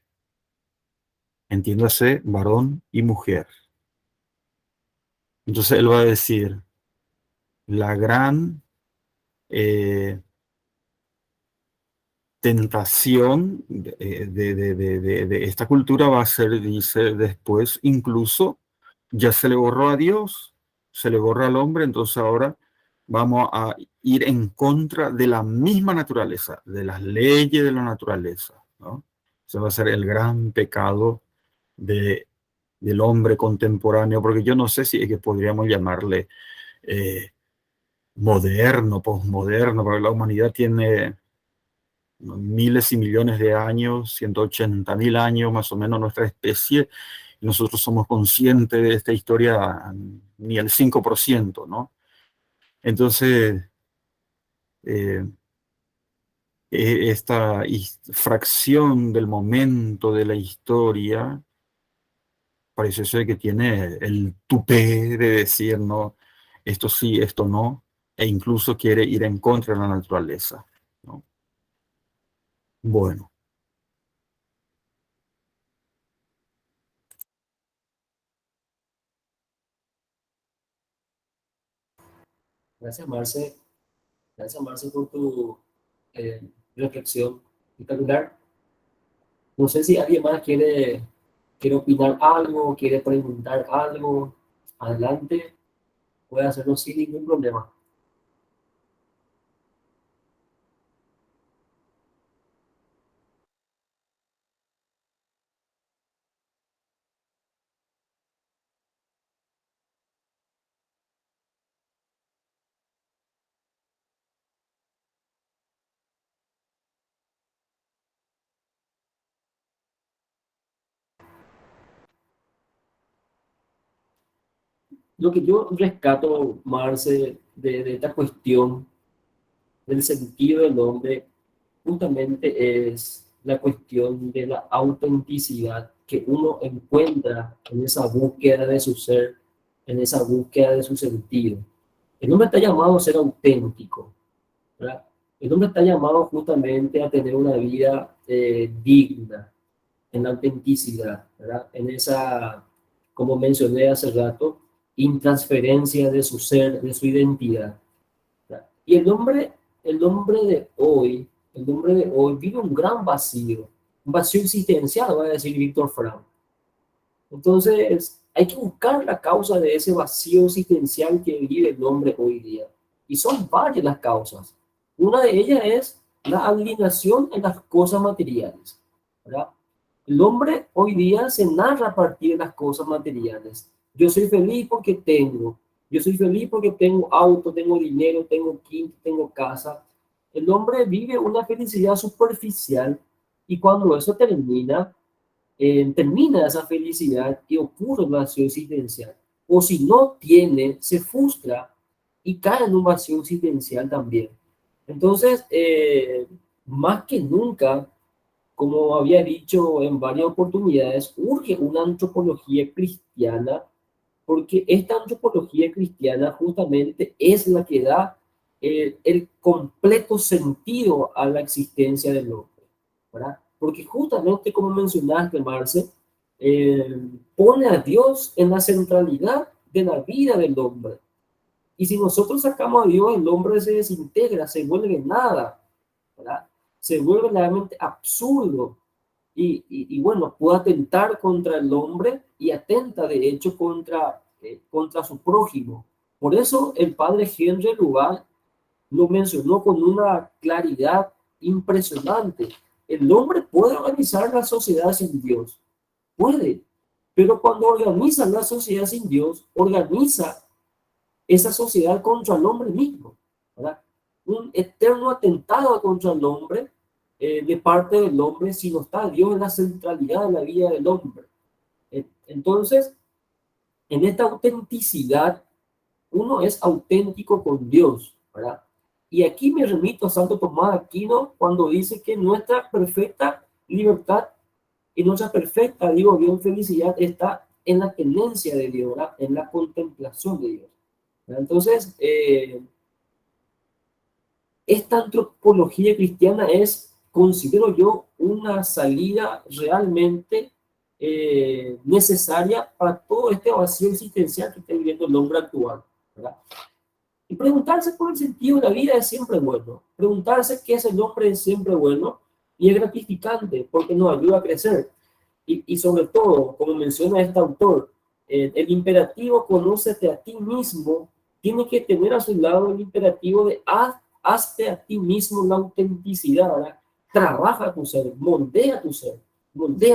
Entiéndase, varón y mujer. Entonces él va a decir, la gran tentación de esta cultura va a ser, dice después, incluso ya se le borró a Dios, se le borra al hombre, entonces ahora vamos a ir en contra de la misma naturaleza, de las leyes de la naturaleza, ¿no? Ese va a ser el gran pecado del hombre contemporáneo, porque yo no sé si es que podríamos llamarle moderno, posmoderno, porque la humanidad tiene miles y millones de años, 180.000 años más o menos nuestra especie, y nosotros somos conscientes de esta historia ni el 5%, ¿no? Entonces, eh, esta fracción del momento de la historia parece ser que tiene el tupé de decir, no, esto sí, esto no, e incluso quiere ir en contra de la naturaleza, ¿no? Bueno. Gracias, Marce. Gracias, Marce, por tu eh, reflexión espectacular. No sé si alguien más quiere opinar algo, quiere preguntar algo. Adelante, puede hacerlo sin ningún problema. Lo que yo rescato, Marce, de esta cuestión del sentido del hombre, justamente es la cuestión de la autenticidad que uno encuentra en esa búsqueda de su ser, en esa búsqueda de su sentido. El hombre está llamado a ser auténtico, ¿verdad? El hombre está llamado justamente a tener una vida digna, en la autenticidad, ¿verdad? En esa, como mencioné hace rato, intransferencia de su ser, de su identidad, ¿verdad? Y el hombre de hoy, el hombre de hoy vive un vacío existencial, va a decir Víctor Frank. Entonces, hay que buscar la causa de ese vacío existencial que vive el hombre hoy día. Y son varias las causas. Una de ellas es la alienación en las cosas materiales, ¿verdad? El hombre hoy día se narra a partir de las cosas materiales. Yo soy feliz porque tengo. Yo soy feliz porque tengo auto, tengo dinero, tengo quinto, tengo casa. El hombre vive una felicidad superficial y cuando eso termina, termina esa felicidad y ocurre un vacío existencial. O si no tiene, se frustra y cae en un vacío existencial también. Entonces, más que nunca, como había dicho en varias oportunidades, urge una antropología cristiana, porque esta antropología cristiana justamente es la que da el completo sentido a la existencia del hombre, ¿verdad? Porque justamente como mencionaste, Marce, pone a Dios en la centralidad de la vida del hombre. Y si nosotros sacamos a Dios, el hombre se desintegra, se vuelve nada, ¿verdad? Se vuelve realmente absurdo. y bueno, puede atentar contra el hombre y atenta de hecho contra su prójimo. Por eso el padre Henry Lugar lo mencionó con una claridad impresionante. El hombre puede organizar la sociedad sin Dios, puede, pero cuando organiza la sociedad sin Dios, organiza esa sociedad contra el hombre mismo, ¿verdad? Un eterno atentado contra el hombre de parte del hombre si no está Dios en la centralidad de la vida del hombre. Entonces, en esta autenticidad, uno es auténtico con Dios, ¿verdad? Y aquí me remito a Santo Tomás de Aquino cuando dice que nuestra perfecta libertad y nuestra perfecta, digo bien, felicidad está en la tenencia de Dios, ¿verdad? En la contemplación de Dios. ¿Verdad? Entonces, esta antropología cristiana es, considero yo, una salida realmente necesaria para todo este vacío existencial que está viviendo el hombre actual, ¿verdad? Y preguntarse por el sentido de la vida es siempre bueno. Preguntarse qué es el hombre es siempre bueno y es gratificante porque nos ayuda a crecer. Y sobre todo, como menciona este autor, el imperativo conócete a ti mismo tiene que tener a su lado el imperativo de hazte a ti mismo la autenticidad, ¿verdad? Trabaja tu ser, moldea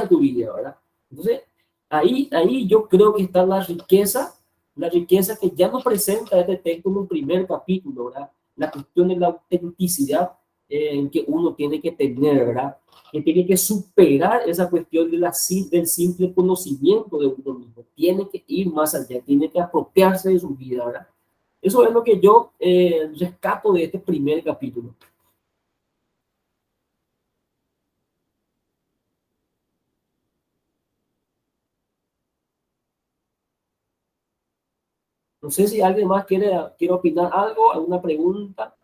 tu vida, ¿verdad? Entonces, ahí yo creo que está la riqueza que ya nos presenta este texto en un primer capítulo, ¿verdad? La cuestión de la autenticidad en que uno tiene que tener, ¿verdad? Que tiene que superar esa cuestión del simple conocimiento de uno mismo. Tiene que ir más allá, tiene que apropiarse de su vida, ¿verdad? Eso es lo que yo rescato de este primer capítulo. No sé si alguien más quiere opinar algo, alguna pregunta,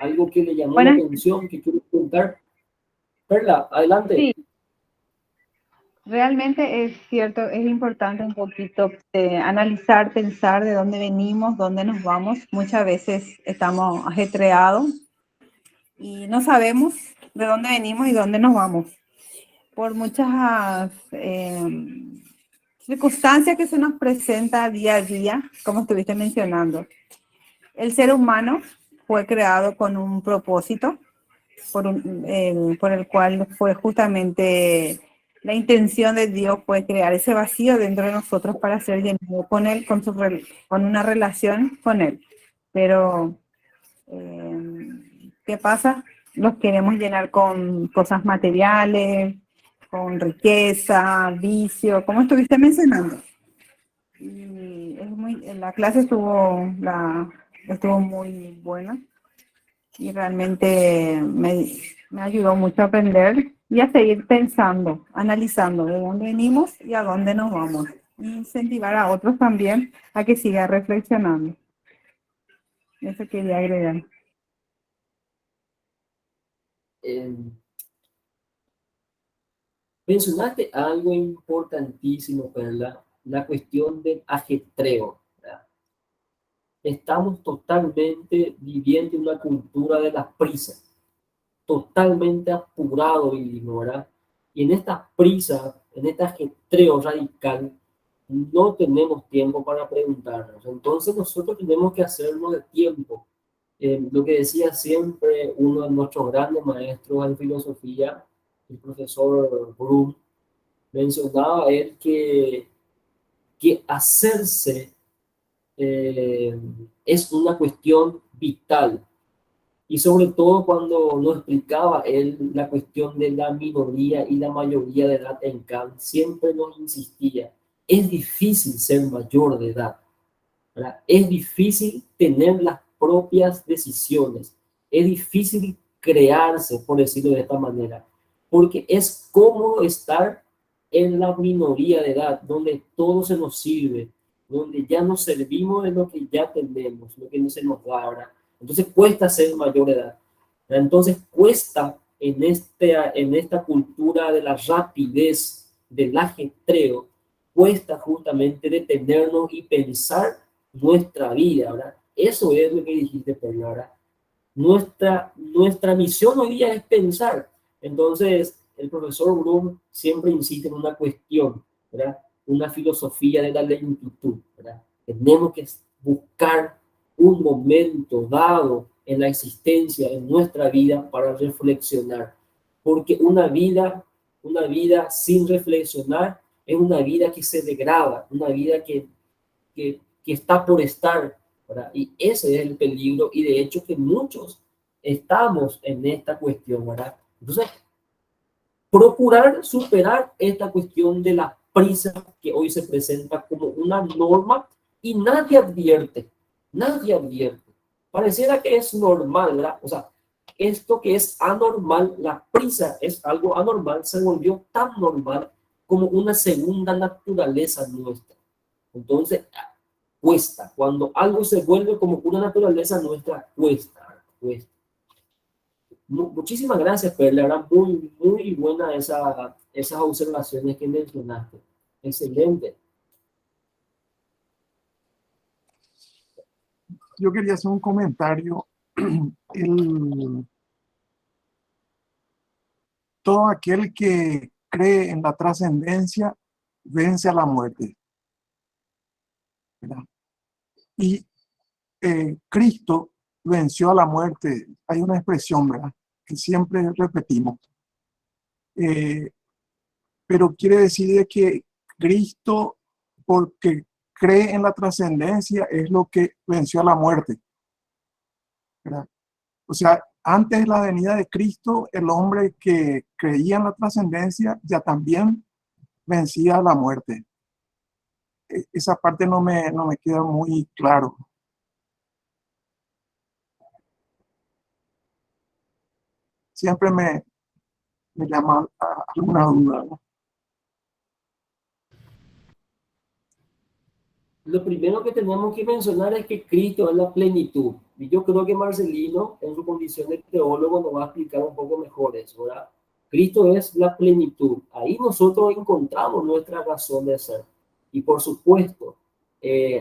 algo que le llamó la atención, que quiere preguntar. Perla, adelante. Sí, realmente es cierto, es importante un poquito analizar, pensar de dónde venimos, dónde nos vamos. Muchas veces estamos ajetreados y no sabemos de dónde venimos y dónde nos vamos. Por muchas circunstancias que se nos presenta día a día, como estuviste mencionando. El ser humano fue creado con un propósito por el cual fue justamente la intención de Dios fue crear ese vacío dentro de nosotros para ser llenado con Él, con una relación con Él. Pero, ¿qué pasa? Los queremos llenar con cosas materiales, con riqueza, vicio, como estuviste mencionando. Y la clase estuvo muy buena y realmente me ayudó mucho a aprender y a seguir pensando, analizando de dónde venimos y a dónde nos vamos. Y incentivar a otros también a que sigan reflexionando. Eso quería agregar. Mencionaste algo importantísimo, Perla, la cuestión del ajetreo, ¿verdad? Estamos totalmente viviendo una cultura de la prisa, totalmente apurado vivimos, ¿verdad? Y en esta prisa, en este ajetreo radical, no tenemos tiempo para preguntarnos. Entonces nosotros tenemos que hacerlo de tiempo. Lo que decía siempre uno de nuestros grandes maestros en filosofía, el profesor Brum, mencionaba él que hacerse es una cuestión vital. Y sobre todo cuando nos explicaba él la cuestión de la minoría y la mayoría de edad en Kant, siempre nos insistía, es difícil ser mayor de edad, ¿verdad? Es difícil tener las propias decisiones, es difícil crearse, por decirlo de esta manera, porque es cómodo estar en la minoría de edad, donde todo se nos sirve, donde ya nos servimos de lo que ya tenemos, lo que no se nos da ahora. Entonces cuesta ser mayor de edad. Entonces cuesta en esta cultura de la rapidez, del ajetreo, cuesta justamente detenernos y pensar nuestra vida, ¿verdad? Eso es lo que dijiste, Pedro, ¿verdad? Nuestra misión hoy día es pensar. Entonces, el profesor Bloom siempre insiste en una cuestión, ¿verdad? Una filosofía de la lentitud, ¿verdad? Tenemos que buscar un momento dado en la existencia, en nuestra vida, para reflexionar. Porque una vida sin reflexionar es una vida que se degrada, una vida que está por estar, ¿verdad? Y ese es el peligro, y de hecho que muchos estamos en esta cuestión, ¿verdad? Entonces, procurar superar esta cuestión de la prisa que hoy se presenta como una norma y nadie advierte. Pareciera que es normal, ¿verdad? O sea, esto que es anormal, la prisa es algo anormal, se volvió tan normal como una segunda naturaleza nuestra. Entonces, cuesta. Cuando algo se vuelve como una naturaleza nuestra, cuesta. Muchísimas gracias, Perla. Era muy buena esas observaciones que mencionaste. Excelente. Yo quería hacer un comentario. Todo aquel que cree en la trascendencia vence a la muerte, ¿verdad? Y Cristo venció a la muerte. Hay una expresión, ¿verdad?, que siempre repetimos. Pero quiere decir de que Cristo, porque cree en la trascendencia, es lo que venció a la muerte, ¿verdad? O sea, antes de la venida de Cristo, el hombre que creía en la trascendencia ya también vencía a la muerte. Esa parte no me queda muy claro. Siempre me llama a alguna duda, ¿no? Lo primero que tenemos que mencionar es que Cristo es la plenitud. Y yo creo que Marcelino, en su condición de teólogo, nos va a explicar un poco mejor eso, ¿verdad? Cristo es la plenitud. Ahí nosotros encontramos nuestra razón de ser. Y por supuesto,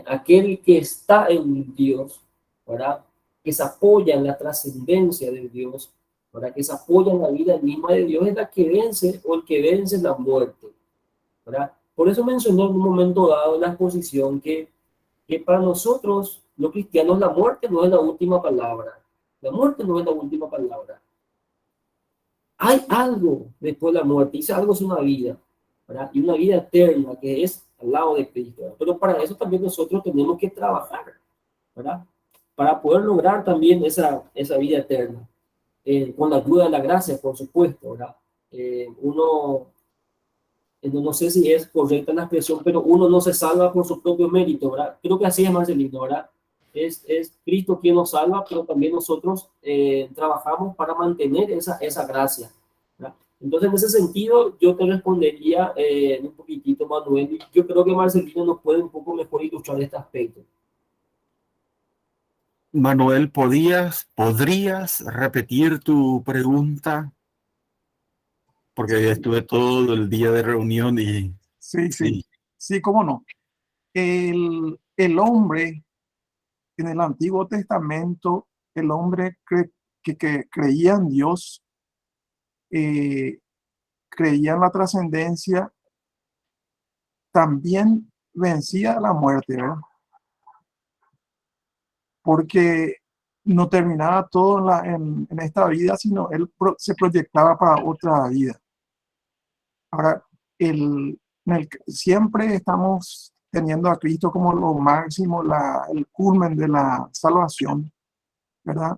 aquel que está en Dios, ¿verdad?, que se apoya en la trascendencia de Dios, ¿verdad?, que se apoya en la vida misma de Dios, es la que vence o el que vence la muerte, ¿verdad? Por eso mencioné en un momento dado en la exposición que para nosotros, los cristianos, la muerte no es la última palabra. La muerte no es la última palabra. Hay algo después de la muerte, y ese algo es una vida, ¿verdad? Y una vida eterna que es al lado de Cristo, ¿verdad? Pero para eso también nosotros tenemos que trabajar, ¿verdad? Para poder lograr también esa vida eterna, con la ayuda de la gracia, por supuesto, ¿verdad? No sé si es correcta la expresión, pero uno no se salva por su propio mérito, ¿verdad? Creo que así es, Marcelino, ¿verdad? Es Cristo quien nos salva, pero también nosotros trabajamos para mantener esa gracia, ¿verdad? Entonces, en ese sentido, yo te respondería un poquitito, Manuel, y yo creo que Marcelino nos puede un poco mejor ilustrar este aspecto. Manuel, ¿podrías repetir tu pregunta? Porque estuve todo el día de reunión y... Sí, cómo no. El hombre en el Antiguo Testamento, el hombre que creía en Dios, creía en la trascendencia, también vencía la muerte, ¿verdad? Porque no terminaba todo en esta vida, sino él se proyectaba para otra vida. Ahora, siempre estamos teniendo a Cristo como lo máximo, el culmen de la salvación, ¿verdad?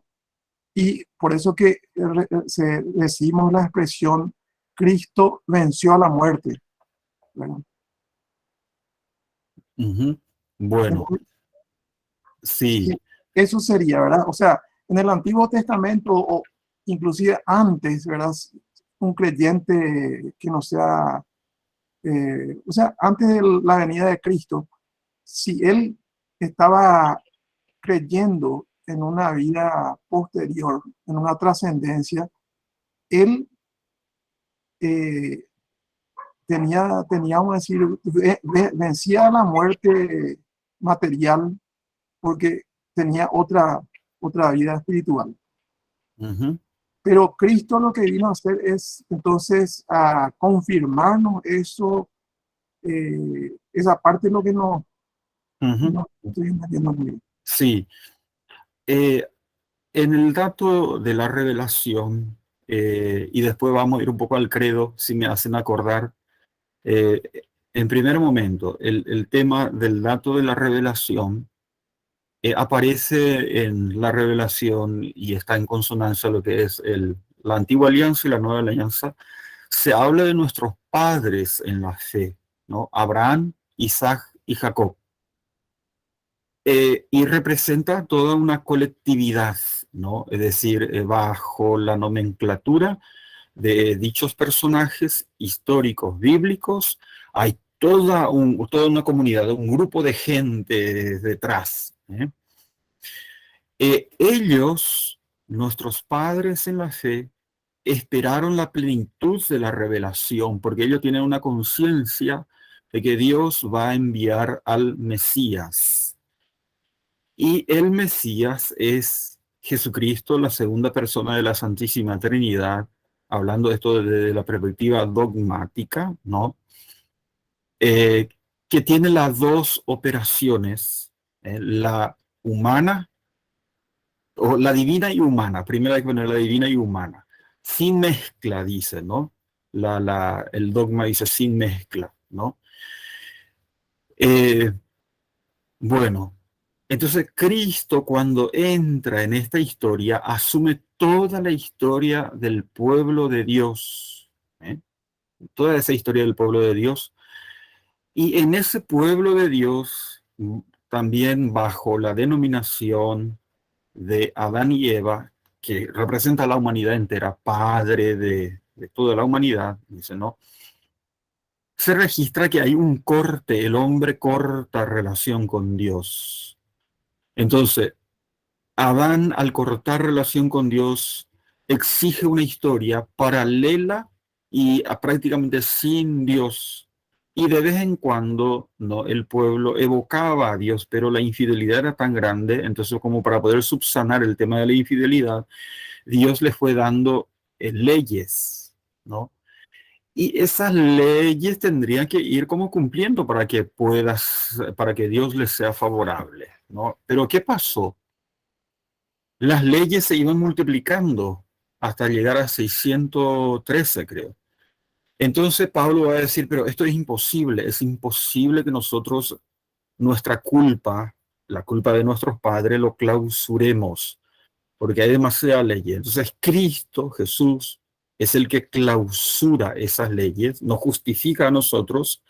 Y por eso que decimos la expresión, Cristo venció a la muerte, ¿verdad? Bueno, sí. Eso sería, ¿verdad? O sea, en el Antiguo Testamento, o inclusive antes, ¿verdad?, un creyente que no sea, o sea, antes de la venida de Cristo, si él estaba creyendo en una vida posterior, en una trascendencia, él vamos a decir, vencía la muerte material porque tenía otra vida espiritual. pero Cristo lo que vino a hacer es entonces a confirmarnos eso, esa parte es lo que Ujú. no estoy entendiendo muy bien. Sí. En el dato de la revelación, y después vamos a ir un poco al credo, si me hacen acordar, eh, en primer momento, el tema del dato de la revelación aparece en la revelación y está en consonancia lo que es la antigua alianza y la nueva alianza. Se habla de nuestros padres en la fe, ¿no? Abraham, Isaac y Jacob. Y representa toda una colectividad, ¿no? Es decir, bajo la nomenclatura de dichos personajes históricos bíblicos, hay toda una comunidad, un grupo de gente detrás. Ellos, nuestros padres en la fe, esperaron la plenitud de la revelación, porque ellos tienen una conciencia de que Dios va a enviar al Mesías. Y el Mesías es Jesucristo, la segunda persona de la Santísima Trinidad, hablando de esto desde la perspectiva dogmática, ¿no? Eh, que tiene las dos operaciones, la humana, o la divina y humana. Primero hay que poner la divina y humana. Sin mezcla, dice, ¿no? El dogma dice sin mezcla, ¿no? Eh, bueno, entonces Cristo cuando entra en esta historia asume toda la historia del pueblo de Dios, ¿eh? Toda esa historia del pueblo de Dios. Y en ese pueblo de Dios, también bajo la denominación de Adán y Eva, que representa a la humanidad entera, padre de toda la humanidad, dice, ¿no? Se registra que hay un corte, el hombre corta relación con Dios. Entonces, Adán, al cortar relación con Dios, exige una historia paralela y prácticamente sin Dios. Y de vez en cuando, ¿no? El pueblo evocaba a Dios, pero la infidelidad era tan grande, entonces como para poder subsanar el tema de la infidelidad, Dios le fue dando leyes, ¿no? Y esas leyes tendrían que ir como cumpliendo para que Dios les sea favorable, ¿no? Pero ¿qué pasó? Las leyes se iban multiplicando hasta llegar a 613, creo. Entonces Pablo va a decir, pero esto es imposible que nosotros, nuestra culpa, la culpa de nuestros padres, lo clausuremos, porque hay demasiada ley. Entonces Cristo, Jesús, es el que clausura esas leyes, nos justifica a nosotros,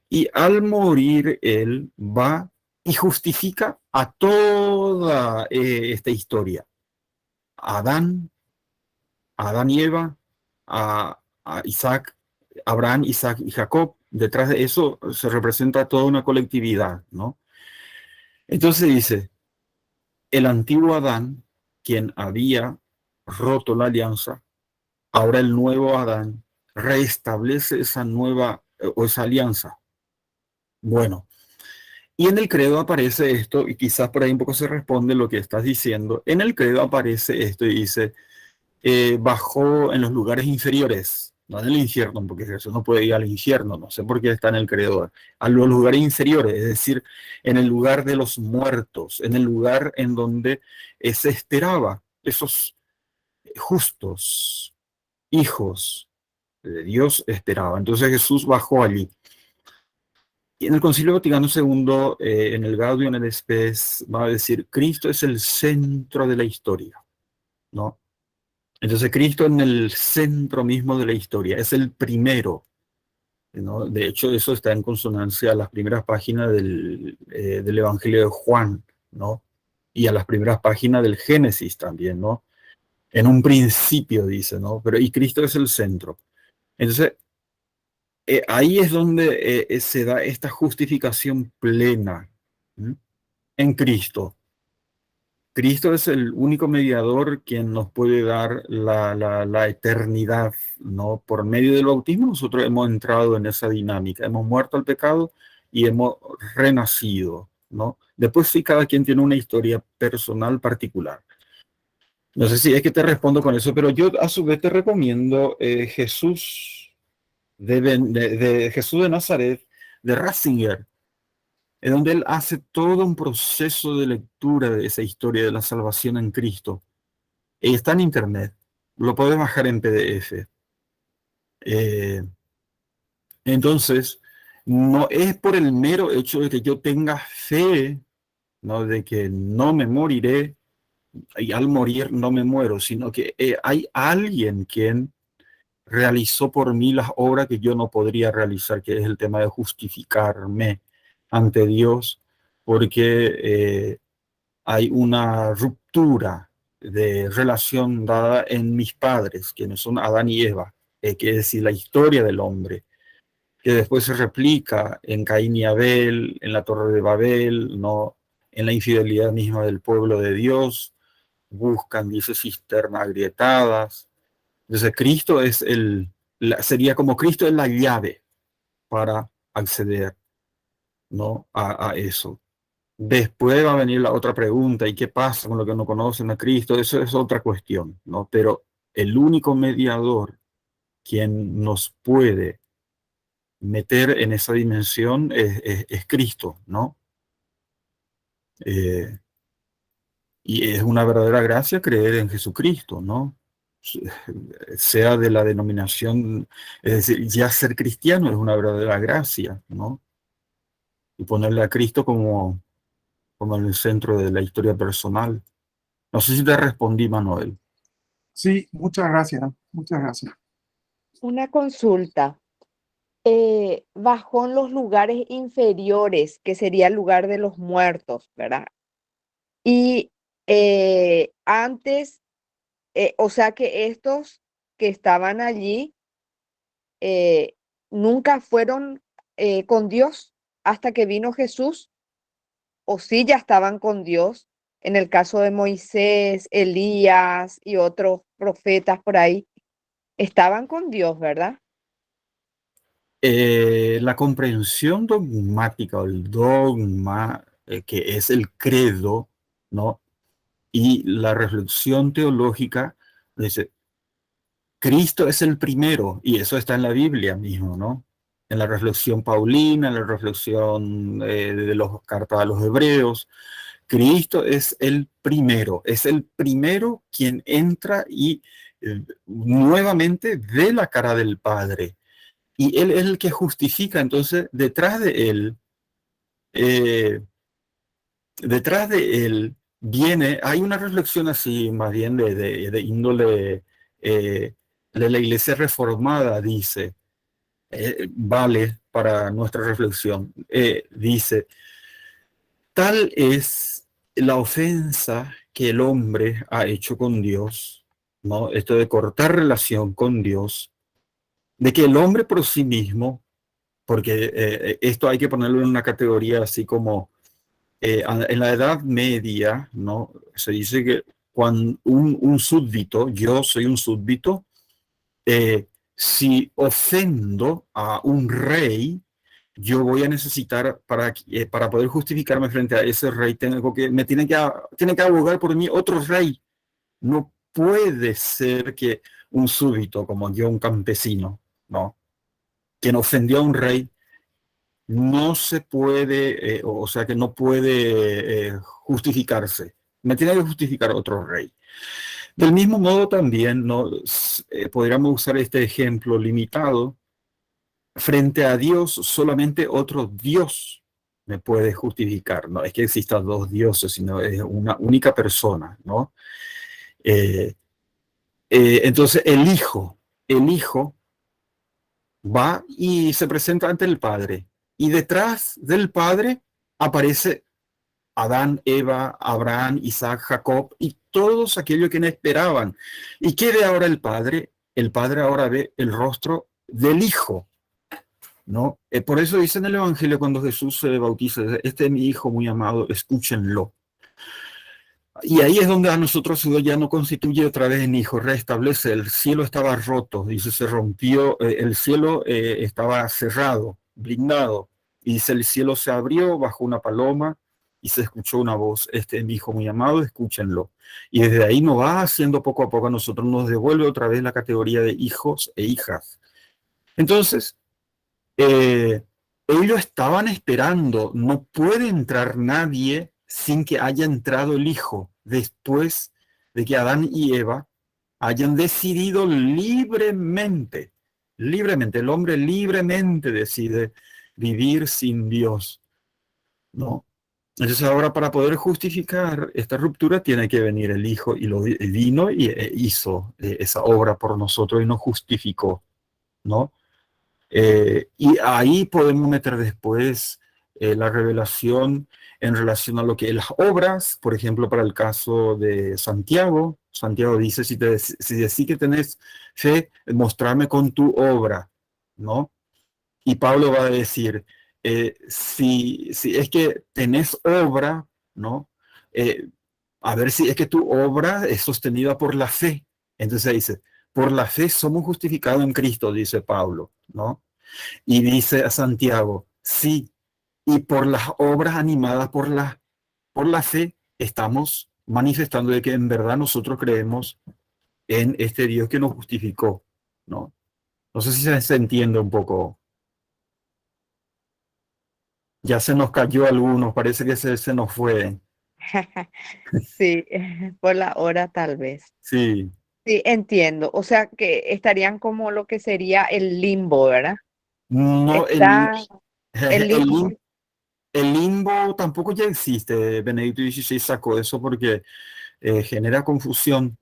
y al morir Él va y justifica a toda esta historia. Adán, Adán y Eva, a Isaac, Abraham, Isaac y Jacob. Detrás de eso se representa toda una colectividad, ¿no? Entonces dice, el antiguo Adán, quien había roto la alianza, ahora el nuevo Adán reestablece esa nueva o esa alianza. Bueno, y en el credo aparece esto, y quizás por ahí un poco se responde lo que estás diciendo. En el credo aparece esto y dice, bajó en los lugares inferiores, no en el infierno, porque Jesús no puede ir al infierno, no sé por qué está en el credo, a los lugares inferiores, es decir, en el lugar de los muertos, en el lugar en donde se esperaba esos justos hijos de Dios esperaba. Entonces Jesús bajó allí. Y en el Concilio Vaticano II, en el Gaudium et Spes, va a decir, Cristo es el centro de la historia, ¿no? Entonces Cristo en el centro mismo de la historia, es el primero, ¿no? De hecho, eso está en consonancia a las primeras páginas del Evangelio de Juan, ¿no? Y a las primeras páginas del Génesis también, ¿no? En un principio dice, ¿no? Pero y Cristo es el centro. Entonces, ahí es donde se da esta justificación plena, ¿m? En Cristo. Cristo es el único mediador quien nos puede dar la eternidad, ¿no? Por medio del bautismo nosotros hemos entrado en esa dinámica, hemos muerto al pecado y hemos renacido, ¿no? Después sí, cada quien tiene una historia personal particular. No sé si es que te respondo con eso, pero yo a su vez te recomiendo Jesús de Jesús de Nazaret, de Ratzinger, en donde él hace todo un proceso de lectura de esa historia de la salvación en Cristo. Y está en internet, lo puedes bajar en PDF. Eh, entonces, no es por el mero hecho de que yo tenga fe, ¿no? De que no me moriré y al morir no me muero, sino que hay alguien quien realizó por mí las obras que yo no podría realizar, que es el tema de justificarme ante Dios, porque hay una ruptura de relación dada en mis padres, quienes son Adán y Eva, que es decir, la historia del hombre, que después se replica en Caín y Abel, en la Torre de Babel, ¿no? En la infidelidad misma del pueblo de Dios, buscan, dice, cisternas agrietadas. Entonces, Cristo es sería como Cristo es la llave para acceder, ¿no? A eso. Después va a venir la otra pregunta, ¿y qué pasa con lo que no conocen a Cristo? Eso es otra cuestión, ¿no? Pero el único mediador quien nos puede meter en esa dimensión es Cristo, ¿no? Eh, y es una verdadera gracia creer en Jesucristo, ¿no? Sea de la denominación, es decir, ya ser cristiano es una verdadera gracia, ¿no? Y ponerle a Cristo como en el centro de la historia personal. No sé si te respondí, Manuel. Sí, muchas gracias, muchas gracias. Una consulta. Bajó en los lugares inferiores, que sería el lugar de los muertos, ¿verdad? Y antes, o sea que estos que estaban allí nunca fueron con Dios hasta que vino Jesús, o sí ya estaban con Dios, en el caso de Moisés, Elías y otros profetas por ahí, estaban con Dios, ¿verdad? La comprensión dogmática o el dogma, que es el credo, ¿no? Y la reflexión teológica dice, Cristo es el primero, y eso está en la Biblia mismo, ¿no? En la reflexión paulina, en la reflexión de los cartas a los hebreos, Cristo es el primero quien entra y nuevamente ve la cara del Padre. Y Él es el que justifica, entonces eh, detrás de Él viene, hay una reflexión así más bien de índole de la Iglesia Reformada, dice, vale para nuestra reflexión, dice, tal es la ofensa que el hombre ha hecho con Dios, ¿no? Esto de cortar relación con Dios, de que el hombre por sí mismo, porque esto hay que ponerlo en una categoría así como en la Edad Media, ¿no? Se dice que cuando un súbdito, yo soy un súbdito, si ofendo a un rey, yo voy a necesitar para poder justificarme frente a ese rey, tiene que abogar por mí otro rey. No puede ser que un súbdito como yo, un campesino, ¿no? Quien ofendió a un rey, no se puede, o sea que no puede justificarse. Me tiene que justificar otro rey. Del mismo modo también, ¿no? Podríamos usar este ejemplo limitado. Frente a Dios, solamente otro Dios me puede justificar. No es que existan dos dioses, sino es una única persona, ¿no? Eh, entonces el hijo va y se presenta ante el Padre. Y detrás del Padre aparece Adán, Eva, Abraham, Isaac, Jacob y todos aquellos que no esperaban. ¿Y qué ve ahora el Padre? El Padre ahora ve el rostro del Hijo, ¿no? Por eso dice en el Evangelio cuando Jesús se bautiza, este es mi Hijo muy amado, escúchenlo. Y ahí es donde a nosotros ya no constituye otra vez en hijo, restablece. El cielo estaba roto, dice, se rompió, el cielo estaba cerrado, blindado. Y dice, el cielo se abrió bajo una paloma y se escuchó una voz, este es mi hijo muy amado, escúchenlo. Y desde ahí nos va haciendo poco a poco a nosotros, nos devuelve otra vez la categoría de hijos e hijas. Entonces, ellos estaban esperando, no puede entrar nadie sin que haya entrado el hijo, después de que Adán y Eva hayan decidido libremente, el hombre libremente decide vivir sin Dios, ¿no? Entonces ahora para poder justificar esta ruptura tiene que venir el Hijo y vino y hizo esa obra por nosotros y nos justificó, ¿no? Y ahí podemos meter después la revelación en relación a lo que las obras, por ejemplo, para el caso de Santiago. Santiago dice, si decís que tenés fe, mostrarme con tu obra, ¿no? Y Pablo va a decir, si es que tenés obra, ¿no? A ver si es que tu obra es sostenida por la fe. Entonces dice, por la fe somos justificados en Cristo, dice Pablo, ¿no? Y dice a Santiago, sí, y por las obras animadas por la fe estamos manifestando de que en verdad nosotros creemos en este Dios que nos justificó, ¿no? No sé si se entiende un poco. Ya se nos cayó algunos, parece que se nos fue. Sí, por la hora tal vez. Sí, Sí, entiendo. O sea que estarían como lo que sería el limbo, ¿verdad? no, Está el el, limbo el limbo tampoco ya existe. Benedicto XVI sacó eso porque genera confusión.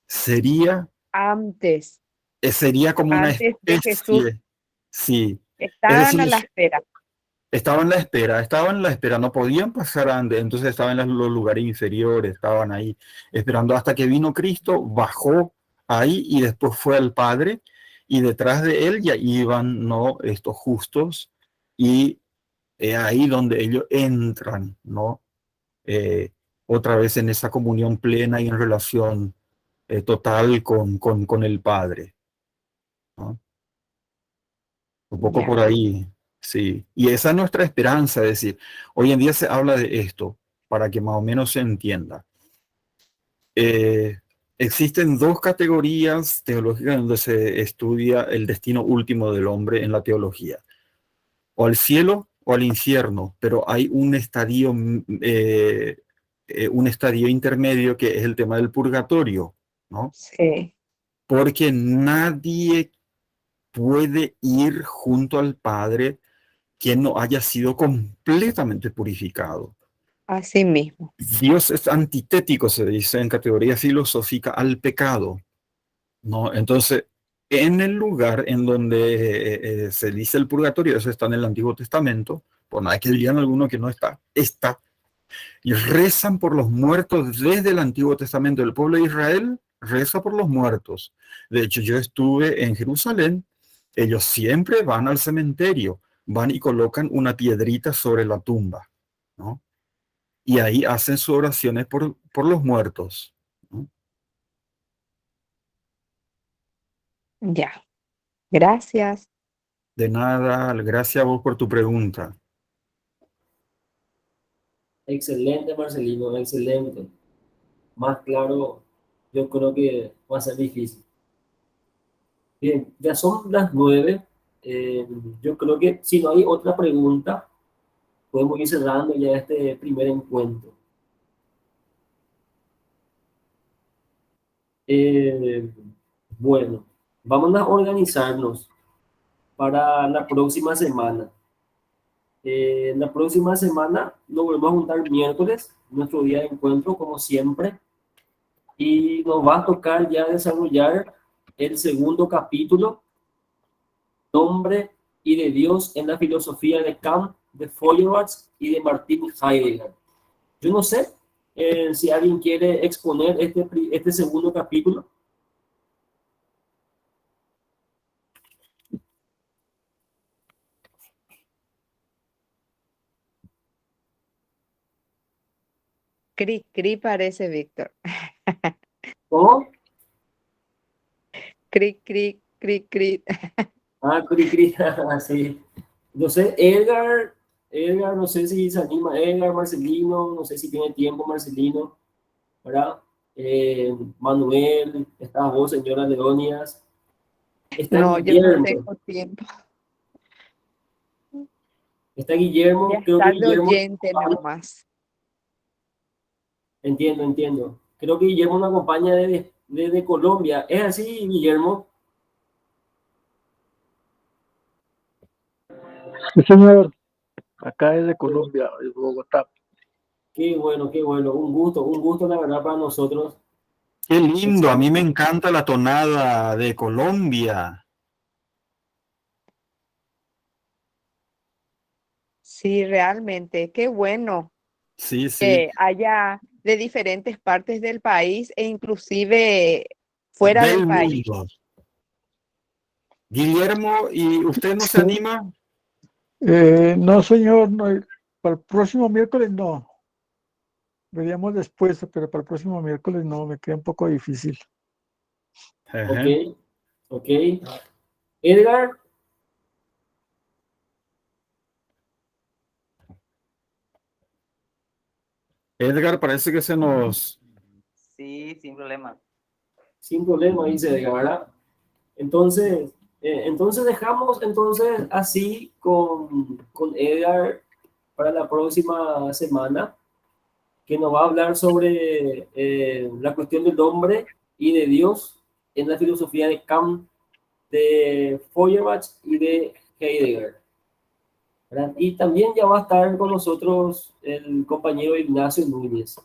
Sería, antes, sería como una antes de Jesús, especie, sí. Es estaban a decir, la espera. estaban en la espera, no podían pasar antes, entonces estaban en los lugares inferiores, estaban ahí esperando hasta que vino Cristo, bajó ahí y después fue al Padre y detrás de él ya iban, ¿no? Estos justos y ahí donde ellos entran, ¿no? Eh, Otra vez en esa comunión plena y en relación total con el Padre, ¿no? Un poco Ya, por ahí, sí. Y esa es nuestra esperanza, es decir, hoy en día se habla de esto, para que más o menos se entienda. Existen dos categorías teológicas donde se estudia el destino último del hombre en la teología, o al cielo o al infierno, pero hay un estadio intermedio que es el tema del purgatorio, ¿no? sí, Porque nadie puede ir junto al Padre quien no haya sido completamente purificado. así mismo. Dios es antitético, se dice en categoría filosófica, al pecado, ¿no? Entonces, en el lugar en donde se dice el purgatorio, eso está en el Antiguo Testamento, por nada que digan alguno que no está, está. Y rezan por los muertos desde el Antiguo Testamento. El pueblo de Israel reza por los muertos. De hecho, yo estuve en Jerusalén, ellos siempre van al cementerio, van y colocan una piedrita sobre la tumba, ¿no? Y ahí hacen sus oraciones por los muertos, ¿no? Ya, gracias. De nada, gracias a vos por tu pregunta. Excelente, Marcelino, excelente. Más claro, yo creo que va a ser difícil. Bien, ya son las 9. Yo creo que si no hay otra pregunta, podemos ir cerrando ya este primer encuentro. Eh, bueno, vamos a organizarnos para la próxima semana. La próxima semana nos volvemos a juntar miércoles, nuestro día de encuentro, como siempre, y nos va a tocar ya desarrollar el segundo capítulo, Nombre y de Dios en la filosofía de Kant, de Feuerbach y de Martin Heidegger. Yo no sé si alguien quiere exponer este segundo capítulo. Cri parece Víctor. ¿Cómo? Cri. Ah, cri, cri, sí. No sé, Edgar, Edgar, no sé si se anima Edgar, Marcelino, no sé si tiene tiempo Marcelino, ¿verdad? Manuel, estás vos, señora Leonidas. Está No, yo no Guillermo, tengo tiempo. está Voy a Guillermo, creo que estar de Guillermo, oyente nomás. entiendo. Creo que Guillermo nos acompaña desde Colombia. ¿Es así, Guillermo? Sí, señor, acá es de Colombia, de Bogotá. Qué bueno. Un gusto, la verdad, para nosotros. Qué lindo, a mí me encanta la tonada de Colombia. Sí, realmente, qué bueno Sí, sí, que haya de diferentes partes del país e inclusive fuera del del país. mundo. Guillermo, ¿y usted no se Sí. anima? No, señor, no, para el próximo miércoles no. Veríamos después, pero para el próximo miércoles no, me queda un poco difícil. Ok, Ejé. ok. Edgar, Edgar, parece que se nos... Sí, sin problema. sin problema, dice Edgar, ¿verdad? Entonces dejamos entonces así con Edgar para la próxima semana, que nos va a hablar sobre la cuestión del hombre y de Dios en la filosofía de Kant, de Feuerbach y de Heidegger, ¿verdad? Y también ya va a estar con nosotros el compañero Ignacio Núñez.